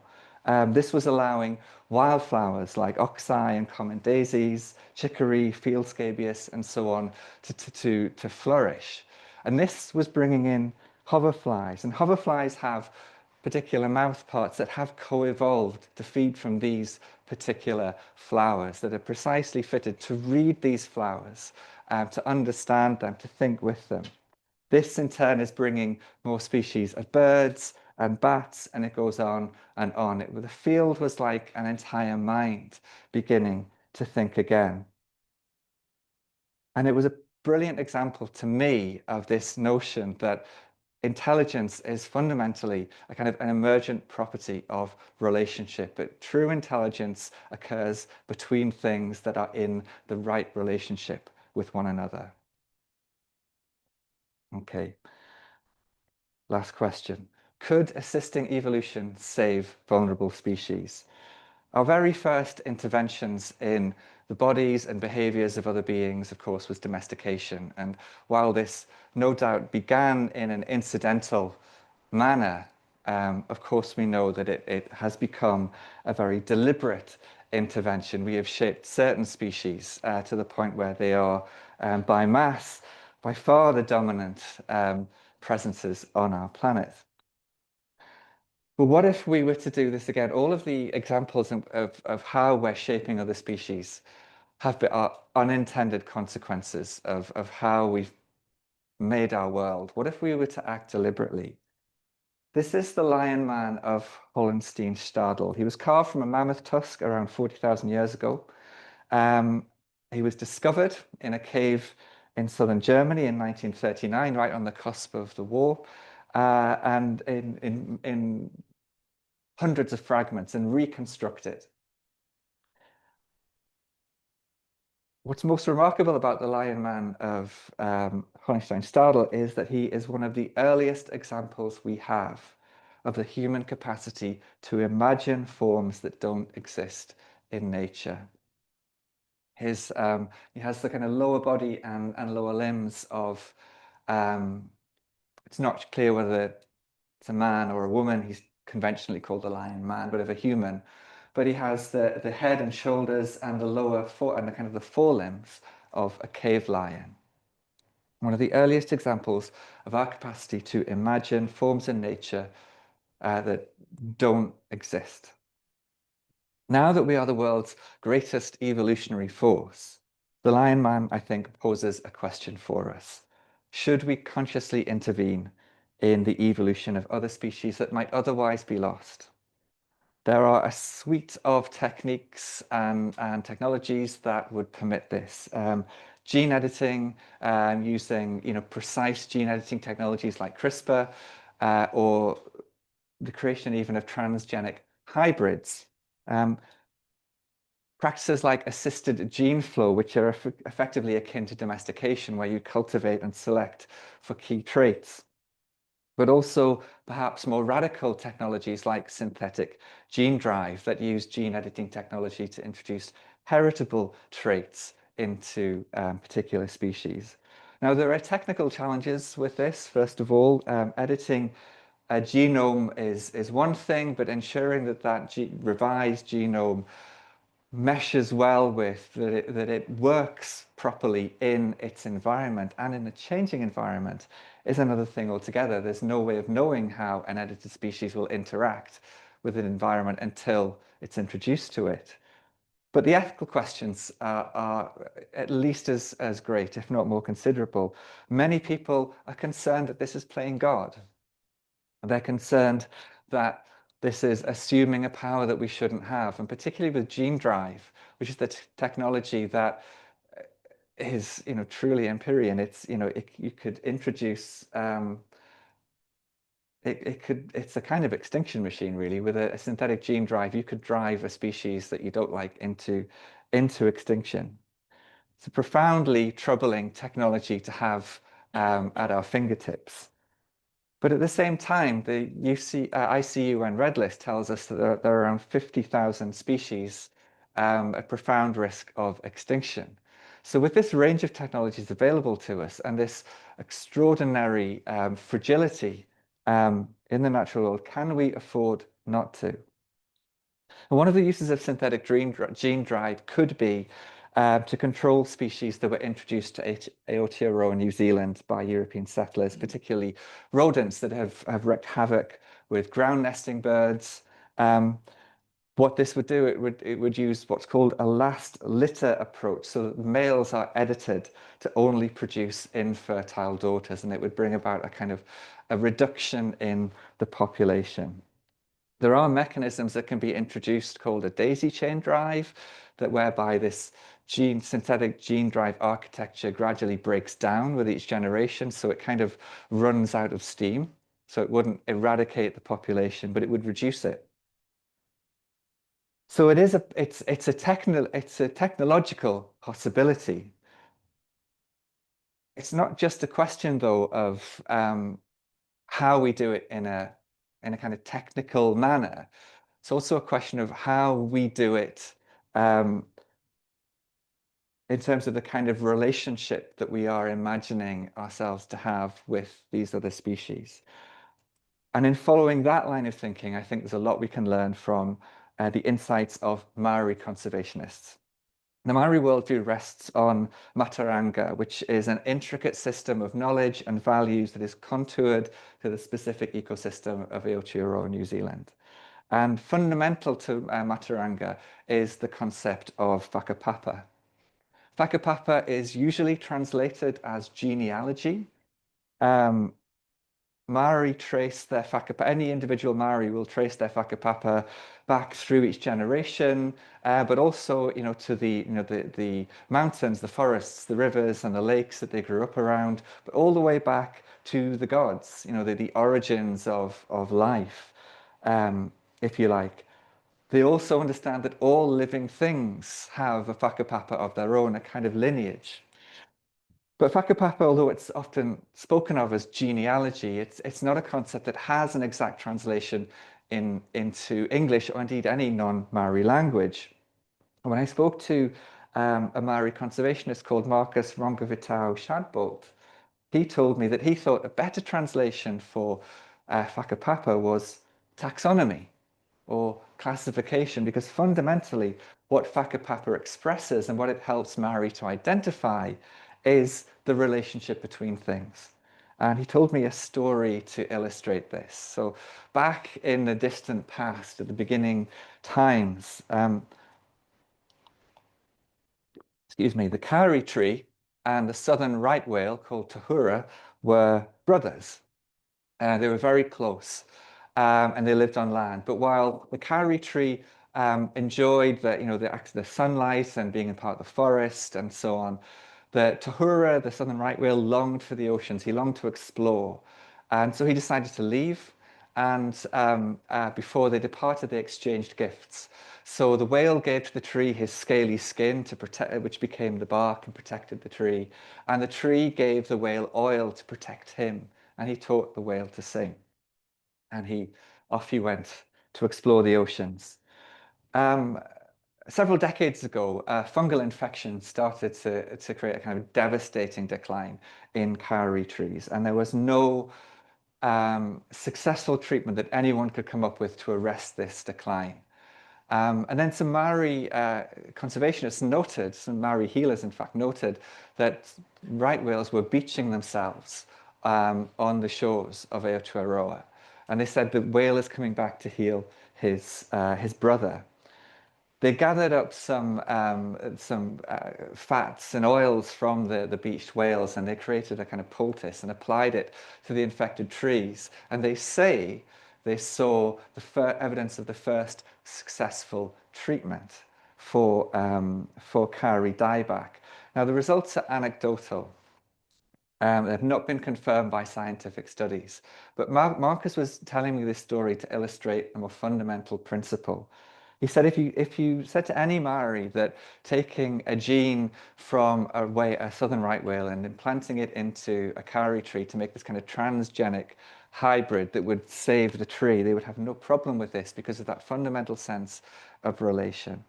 This was allowing wildflowers like oxeye and common daisies, chicory, field scabious, and so on to flourish. And this was bringing in hoverflies, and hoverflies have particular mouth parts that have co-evolved to feed from these particular flowers that are precisely fitted to read these flowers, to understand them, to think with them. This in turn is bringing more species of birds and bats, and it goes on and on. The field was like an entire mind beginning to think again. And it was a brilliant example to me of this notion that intelligence is fundamentally a kind of an emergent property of relationship. But true intelligence occurs between things that are in the right relationship with one another. Okay. Last question. Could assisting evolution save vulnerable species? Our very first interventions in the bodies and behaviors of other beings, of course, was domestication. And while this no doubt began in an incidental manner, of course, we know that it has become a very deliberate intervention. We have shaped certain species to the point where they are, by mass, by far the dominant presences on our planet. But what if we were to do this again? All of the examples of how we're shaping other species are unintended consequences of how we've made our world. What if we were to act deliberately? This is the Lion Man of Hollenstein-Stadel. He was carved from a mammoth tusk around 40,000 years ago. He was discovered in a cave in southern Germany in 1939, right on the cusp of the war, and in hundreds of fragments and reconstructed. What's most remarkable about the Lion Man of Hollenstein-Stadel is that he is one of the earliest examples we have of the human capacity to imagine forms that don't exist in nature. He has the kind of lower body and lower limbs of, it's not clear whether it's a man or a woman. He's conventionally called the Lion Man, but of a human. But he has the head and shoulders and the lower and the kind of the forelimbs of a cave lion. One of the earliest examples of our capacity to imagine forms in nature that don't exist. Now that we are the world's greatest evolutionary force, the Lion Man, I think, poses a question for us. Should we consciously intervene in the evolution of other species that might otherwise be lost? There are a suite of techniques and technologies that would permit this. Gene editing, using precise gene editing technologies like CRISPR, or the creation even of transgenic hybrids. Practices like assisted gene flow, which are effectively akin to domestication, where you cultivate and select for key traits. But also perhaps more radical technologies like synthetic gene drive that use gene editing technology to introduce heritable traits into particular species. Now, there are technical challenges with this. First of all, editing a genome is one thing, but ensuring that revised genome meshes well with, that it works properly in its environment and in a changing environment is another thing altogether. There's no way of knowing how an edited species will interact with an environment until it's introduced to it. But the ethical questions are at least as great, if not more considerable. Many people are concerned that this is playing God. They're concerned that this is assuming a power that we shouldn't have, and particularly with gene drive, which is the technology that is, truly empyrean. It's, you could introduce, it's a kind of extinction machine, really. With a synthetic gene drive, you could drive a species that you don't like into extinction. It's a profoundly troubling technology to have at our fingertips. But at the same time, the ICUN Red List tells us that there are around 50,000 species at profound risk of extinction. So with this range of technologies available to us and this extraordinary fragility in the natural world, can we afford not to? And one of the uses of synthetic gene drive could be to control species that were introduced to Aotearoa, New Zealand by European settlers, particularly rodents that have wreaked havoc with ground nesting birds. What this would do, it would use what's called a last litter approach. So that males are edited to only produce infertile daughters, and it would bring about a kind of a reduction in the population. There are mechanisms that can be introduced called a daisy chain drive, that whereby this synthetic gene drive architecture gradually breaks down with each generation, so it kind of runs out of steam. So it wouldn't eradicate the population, but it would reduce it. So it's a technological possibility. It's not just a question though of how we do it in a kind of technical manner. It's also a question of how we do it in terms of the kind of relationship that we are imagining ourselves to have with these other species. And in following that line of thinking, I think there's a lot we can learn from the insights of Maori conservationists. The Maori worldview rests on Mataranga, which is an intricate system of knowledge and values that is contoured to the specific ecosystem of Aotearoa, New Zealand. And fundamental to Mataranga is the concept of whakapapa. Whakapapa is usually translated as genealogy. Maori trace their whakapapa, any individual Maori will trace their whakapapa back through each generation, but also, to the mountains, the forests, the rivers, and the lakes that they grew up around, but all the way back to the gods, the origins of life, if you like. They also understand that all living things have a whakapapa of their own, a kind of lineage. But whakapapa, although it's often spoken of as genealogy, it's not a concept that has an exact translation into English or indeed any non-Maori language. When I spoke to a Maori conservationist called Marcus Rongavitau Shadbolt, he told me that he thought a better translation for whakapapa was taxonomy or classification, because fundamentally what whakapapa expresses and what it helps Maori to identify is the relationship between things. And he told me a story to illustrate this. So back in the distant past, at the beginning times, the kauri tree and the southern right whale called Tahura were brothers. They were very close, and they lived on land. But while the kauri tree enjoyed the sunlight and being in part of the forest and so on, the Tahura, the southern right whale, longed for the oceans. He longed to explore, and so he decided to leave. And before they departed, they exchanged gifts. So the whale gave to the tree his scaly skin to protect it, which became the bark and protected the tree. And the tree gave the whale oil to protect him. And he taught the whale to sing. And off he went to explore the oceans. Several decades ago, fungal infection started to create a kind of devastating decline in kauri trees. And there was no successful treatment that anyone could come up with to arrest this decline. And then some Maori conservationists noted, some Maori healers in fact, noted that right whales were beaching themselves on the shores of Aotearoa. And they said the whale is coming back to heal his brother. They gathered up some fats and oils from the beached whales, and they created a kind of poultice and applied it to the infected trees. And they say they saw evidence of the first successful treatment for kauri dieback. Now, the results are anecdotal. They have not been confirmed by scientific studies. But Marcus was telling me this story to illustrate a more fundamental principle. He said if you said to any Maori that taking a gene from a southern right whale and implanting it into a kauri tree to make this kind of transgenic hybrid that would save the tree, they would have no problem with this because of that fundamental sense of relation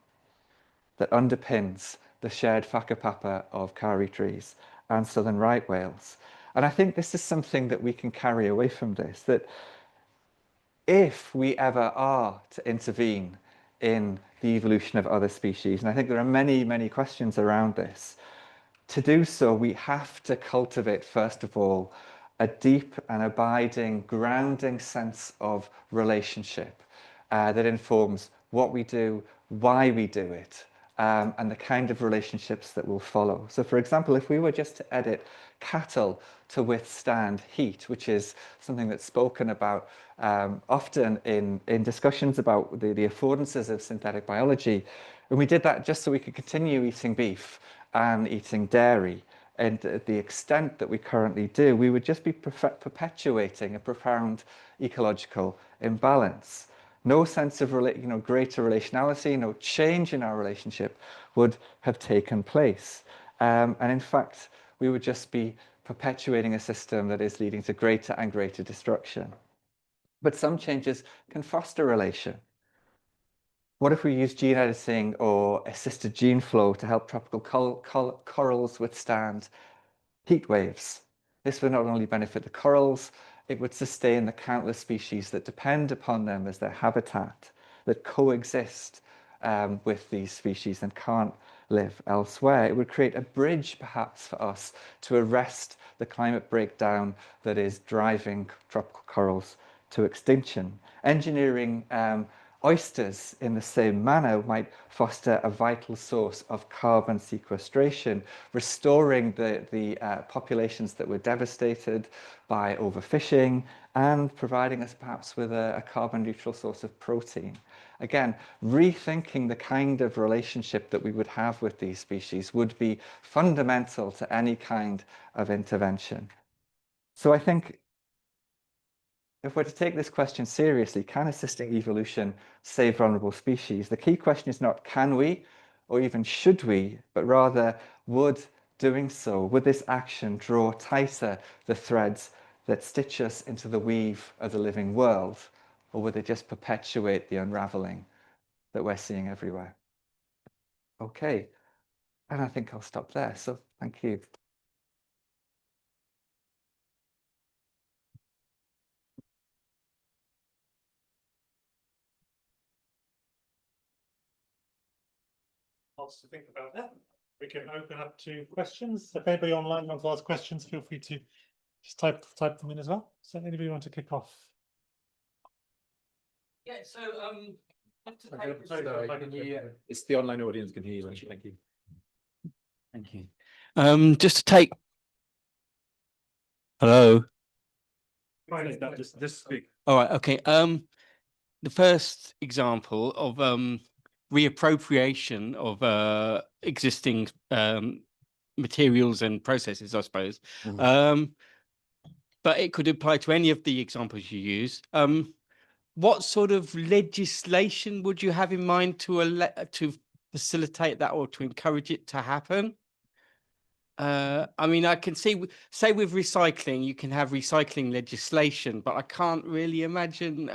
that underpins the shared whakapapa of kauri trees and southern right whales. And I think this is something that we can carry away from this, that if we ever are to intervene in the evolution of other species. And I think there are many, many questions around this. To do so, we have to cultivate, first of all, a deep and abiding, grounding sense of relationship that informs what we do, why we do it, and the kind of relationships that will follow. So, for example, if we were just to edit cattle to withstand heat, which is something that's spoken about often in discussions about the affordances of synthetic biology, and we did that just so we could continue eating beef and eating dairy, and at the extent that we currently do, we would just be perpetuating a profound ecological imbalance. No sense of greater relationality, no change in our relationship would have taken place. And in fact, we would just be perpetuating a system that is leading to greater and greater destruction. But some changes can foster relation. What if we use gene editing or assisted gene flow to help tropical corals withstand heat waves? This would not only benefit the corals, it would sustain the countless species that depend upon them as their habitat, that coexist with these species and can't live elsewhere. It would create a bridge, perhaps, for us to arrest the climate breakdown that is driving tropical corals to extinction. Engineering oysters in the same manner might foster a vital source of carbon sequestration, restoring the populations that were devastated by overfishing and providing us perhaps with a carbon neutral source of protein. Again, rethinking the kind of relationship that we would have with these species would be fundamental to any kind of intervention. So I think if we're to take this question seriously, can assisting evolution save vulnerable species? The key question is not can we or even should we, but rather would doing so, would this action draw tighter the threads that stitch us into the weave of the living world, or would it just perpetuate the unraveling that we're seeing everywhere? Okay, and I think I'll stop there. So thank you. Lots to think about that. We can open up to questions. If anybody online wants to ask questions, feel free to just type them in as well. So anybody want to kick off? Yeah, so it's the online audience can hear you. Thank you. thank you. Just to take hello. Just speak. All right, okay. The first example of reappropriation of existing materials and processes, I suppose. But it could apply to any of the examples you use. What sort of legislation would you have in mind to facilitate that or to encourage it to happen? I mean, I can say with recycling, you can have recycling legislation, but I can't really imagine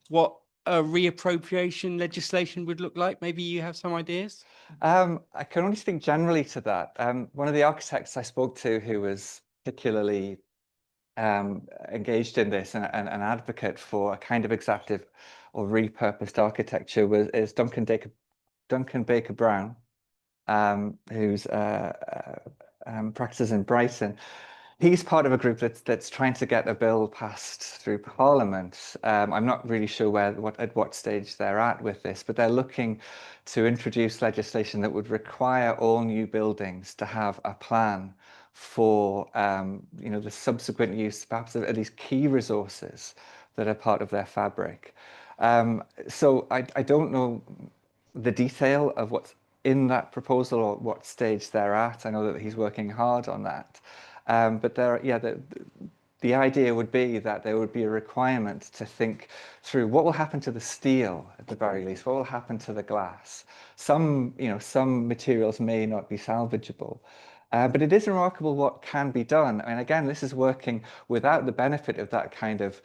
what a reappropriation legislation would look like. Maybe you have some ideas? I can only speak generally to that. One of the architects I spoke to who was particularly engaged in this and an advocate for a kind of adaptive or repurposed architecture is Duncan Baker Brown, who's practices in Brighton. He's part of a group that's trying to get a bill passed through Parliament. I'm not really sure at what stage they're at with this, but they're looking to introduce legislation that would require all new buildings to have a plan for the subsequent use, perhaps, of these key resources that are part of their fabric. So I don't know the detail of what's in that proposal or what stage they're at. I know that he's working hard on that. But the idea would be that there would be a requirement to think through what will happen to the steel at the very least, what will happen to the glass. Some materials may not be salvageable. But it is remarkable what can be done. I mean, again, this is working without the benefit of that kind of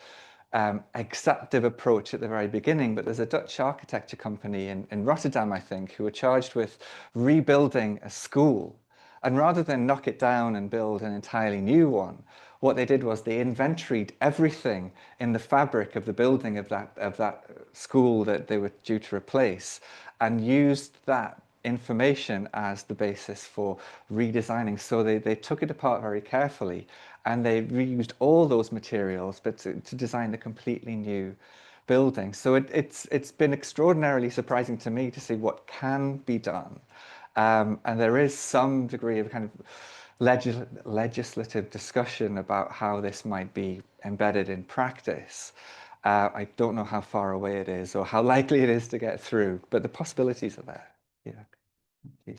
exactive approach at the very beginning, but there's a Dutch architecture company in Rotterdam, I think, who were charged with rebuilding a school. And rather than knock it down and build an entirely new one, what they did was they inventoried everything in the fabric of the building of that school that they were due to replace, and used that information as the basis for redesigning. So they took it apart very carefully, and they reused all those materials, but to design a completely new building. So it's been extraordinarily surprising to me to see what can be done. And there is some degree of kind of legislative discussion about how this might be embedded in practice. I don't know how far away it is or how likely it is to get through, but the possibilities are there. Yeah. Thank you.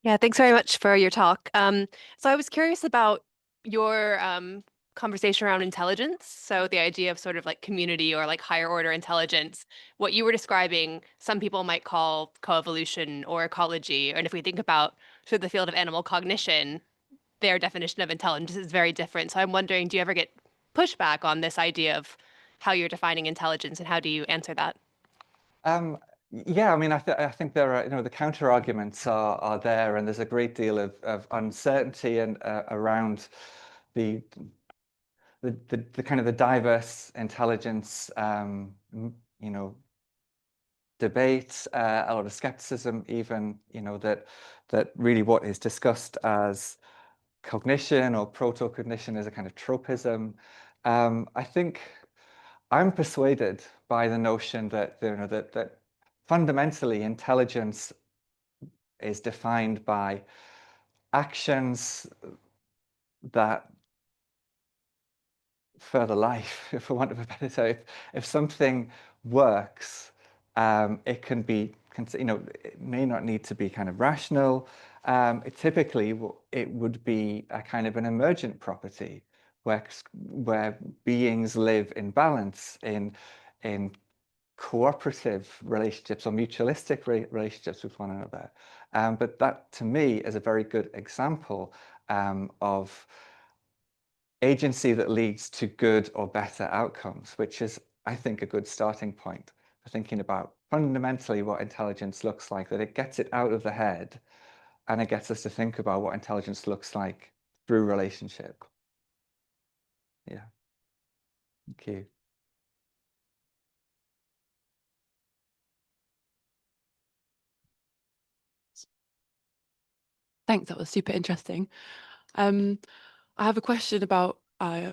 Yeah, thanks very much for your talk. So I was curious about your conversation around intelligence. So the idea of sort of like community or like higher order intelligence. What you were describing, some people might call coevolution or ecology. And if we think about sort of the field of animal cognition, their definition of intelligence is very different. So I'm wondering, do you ever get pushback on this idea of how you're defining intelligence, and how do you answer that? Yeah, I mean, I think there are, the counter arguments are there, and there's a great deal of uncertainty and around the kind of the diverse intelligence, debate, a lot of skepticism, even, that really what is discussed as cognition or proto-cognition is a kind of tropism. I think I'm persuaded by the notion that that fundamentally intelligence is defined by actions that further life, for want of a better term. If something works, it can be, it may not need to be kind of rational. Typically, it would be a kind of an emergent property where beings live in balance, in cooperative relationships or mutualistic relationships with one another. But that, to me, is a very good example of agency that leads to good or better outcomes, which is, I think, a good starting point for thinking about fundamentally what intelligence looks like, that it gets it out of the head and it gets us to think about what intelligence looks like through relationship. Yeah. Thank you. Thanks, that was super interesting. I have a question about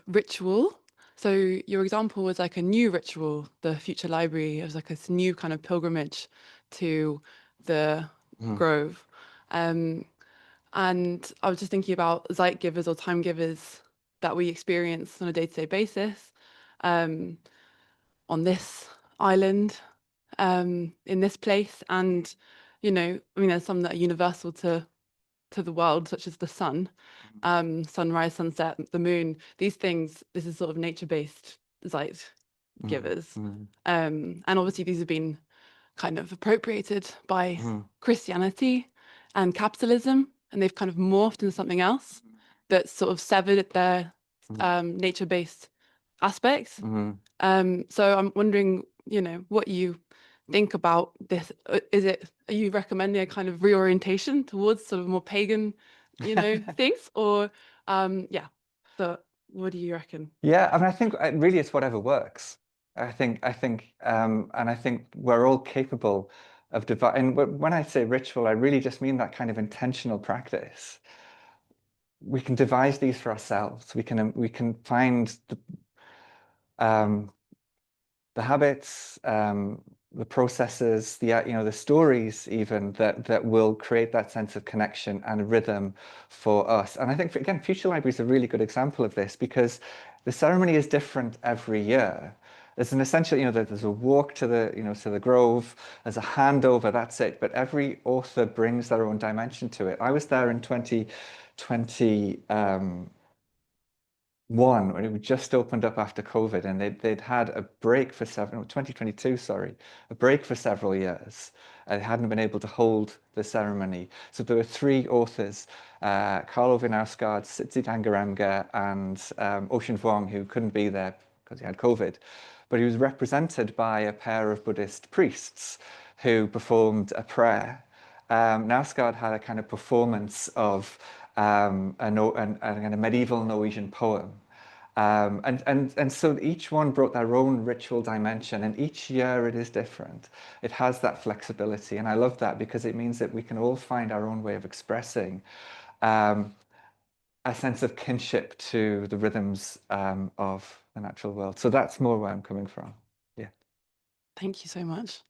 ritual. So your example was like a new ritual, the Future Library. It was like this new kind of pilgrimage to the grove. And I was just thinking about zeitgivers or time givers that we experience on a day-to-day basis on this island, in this place. And, I mean, there's some that are universal to the world, such as the sun, sunrise, sunset, the moon. These things, this is sort of nature-based zeit givers. And obviously these have been kind of appropriated by Christianity and capitalism, and they've kind of morphed into something else that's sort of severed their nature-based aspects. So I'm wondering, what you think about this. Are you recommending a kind of reorientation towards sort of more pagan, things, or yeah? So what do you reckon? Yeah, I mean, I think really it's whatever works. And I think we're all capable of and when I say ritual, I really just mean that kind of intentional practice. We can devise these for ourselves. We can find the habits, the processes, the stories even that will create that sense of connection and rhythm for us. And I think, again, Future Library is a really good example of this, because the ceremony is different every year. There's an essential, there's a walk to the grove, there's a handover, that's it. But every author brings their own dimension to it. I was there in 2020. When it just opened up after COVID, and they'd had a break for 2022, sorry, a break for several years. They hadn't been able to hold the ceremony. So there were three authors, Carl Ove Knausgaard, Tsitsi Dangarembga, and Ocean Vuong, who couldn't be there because he had COVID. But he was represented by a pair of Buddhist priests who performed a prayer. Knausgaard had a kind of performance of a medieval Norwegian poem. And so each one brought their own ritual dimension, and each year it is different. It has that flexibility, and I love that because it means that we can all find our own way of expressing a sense of kinship to the rhythms of the natural world. So that's more where I'm coming from. Yeah. Thank you so much.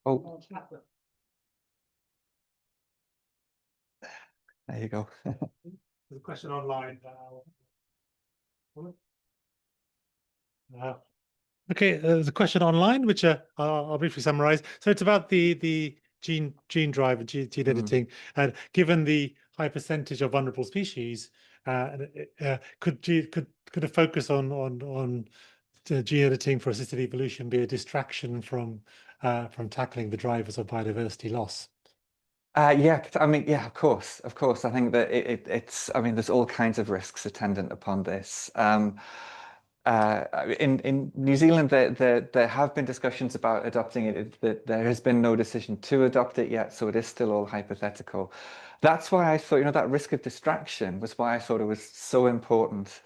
Oh, there you go. There's a question online. Okay, there's a question online, which I'll briefly summarize. So it's about the gene drive, gene editing, and given the high percentage of vulnerable species, could a focus on gene editing for assisted evolution be a distraction from tackling the drivers of biodiversity loss? Yeah, I mean, yeah, of course. I think that it's, I mean, there's all kinds of risks attendant upon this. In New Zealand, there have been discussions about adopting it. There has been no decision to adopt it yet, so it is still all hypothetical. That's why I thought, you know, that risk of distraction was why I thought it was so important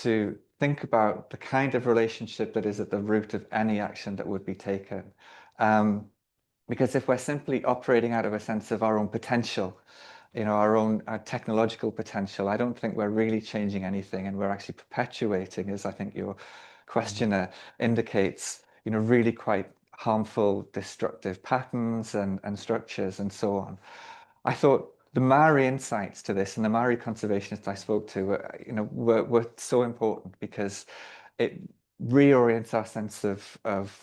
to think about the kind of relationship that is at the root of any action that would be taken. Because if we're simply operating out of a sense of our own potential, you know, our technological potential, I don't think we're really changing anything, and we're actually perpetuating, as I think your questioner indicates, you know, really quite harmful, destructive patterns and structures and so on. I thought the Maori insights to this and the Maori conservationists I spoke to, were so important because it reorients our sense of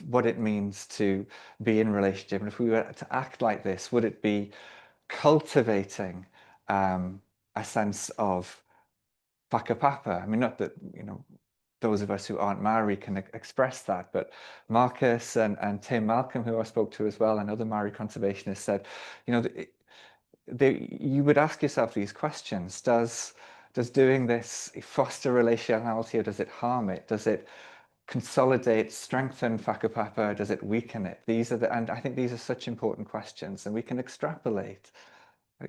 what it means to be in relationship. And if we were to act like this, would it be cultivating a sense of whakapapa? I mean, not that, you know, those of us who aren't Maori can express that, but Marcus and Tim Malcolm, who I spoke to as well, and other Maori conservationists said, you know, you would ask yourself these questions. Does doing this foster relationality, or does it harm it? Does it consolidate, strengthen whakapapa? Does it weaken it? And I think these are such important questions, and we can extrapolate.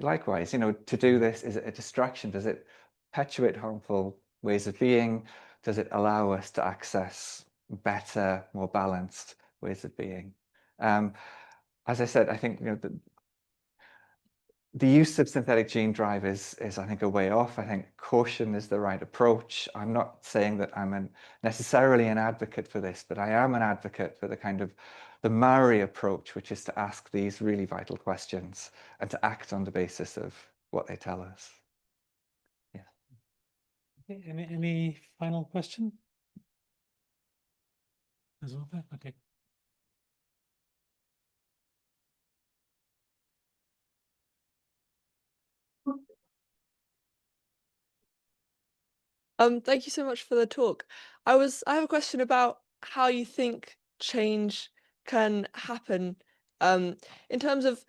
Likewise, you know, to do this, is it a distraction? Does it perpetuate harmful ways of being? Does it allow us to access better, more balanced ways of being? As I said, I think, you know, the use of synthetic gene drive is I think a way off. I think caution is the right approach. I'm not saying that I'm necessarily an advocate for this, but I am an advocate for the kind of the Maori approach, which is to ask these really vital questions and to act on the basis of what they tell us. Yeah. Okay, any final question? Okay. Thank you so much for the talk. I have a question about how you think change can happen, in terms of,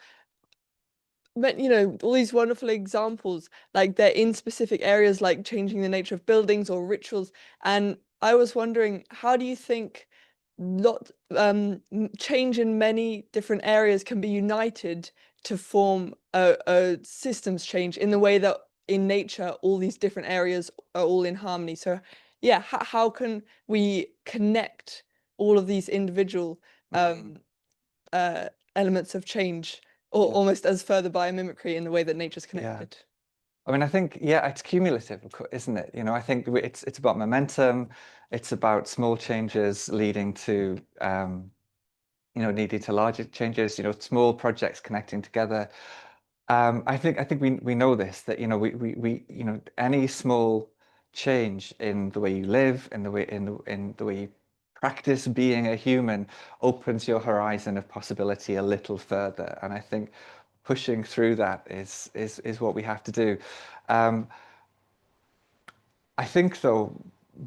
you know, all these wonderful examples, like they're in specific areas, like changing the nature of buildings or rituals. And I was wondering, how do you think change in many different areas can be united to form a systems change in the way that in nature all these different areas are all in harmony? So yeah, how can we connect all of these individual elements of change, or almost as further biomimicry in the way that nature's connected? I mean, I think, yeah, it's cumulative, isn't it? You know, I think it's about momentum. It's about small changes leading to, you know, needing to larger changes, you know, small projects connecting together. I think we know this, that, you know, we you know, any small change in the way you live, in the way you practice being a human, opens your horizon of possibility a little further. And I think pushing through that is what we have to do. I think, though,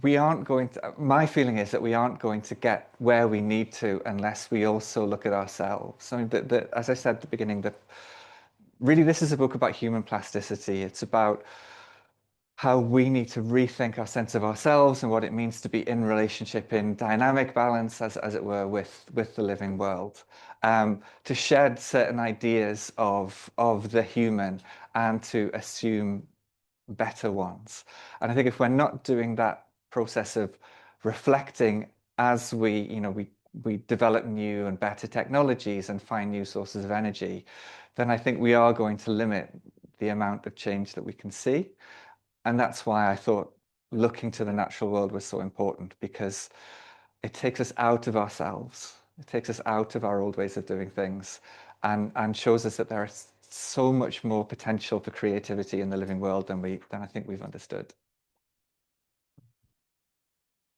we aren't going to, my feeling is that we aren't going to get where we need to unless we also look at ourselves. I mean, as I said at the beginning, that really this is a book about human plasticity. It's about how we need to rethink our sense of ourselves and what it means to be in relationship, in dynamic balance, as it were, with the living world, to shed certain ideas of the human and to assume better ones. And I think if we're not doing that process of reflecting as we develop new and better technologies and find new sources of energy, then I think we are going to limit the amount of change that we can see. And that's why I thought looking to the natural world was so important, because it takes us out of ourselves. It takes us out of our old ways of doing things and shows us that there is so much more potential for creativity in the living world than I think we've understood.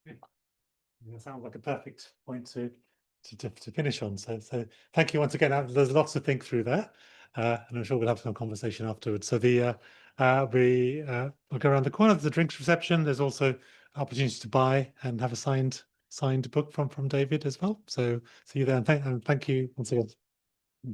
That sounds like a perfect point to finish on. So thank you once again. There's lots to think through there, and I'm sure we'll have some conversation afterwards. So we'll go around the corner of the drinks reception. There's also opportunity to buy and have a signed book from David as well. So see you there, and thank you once again.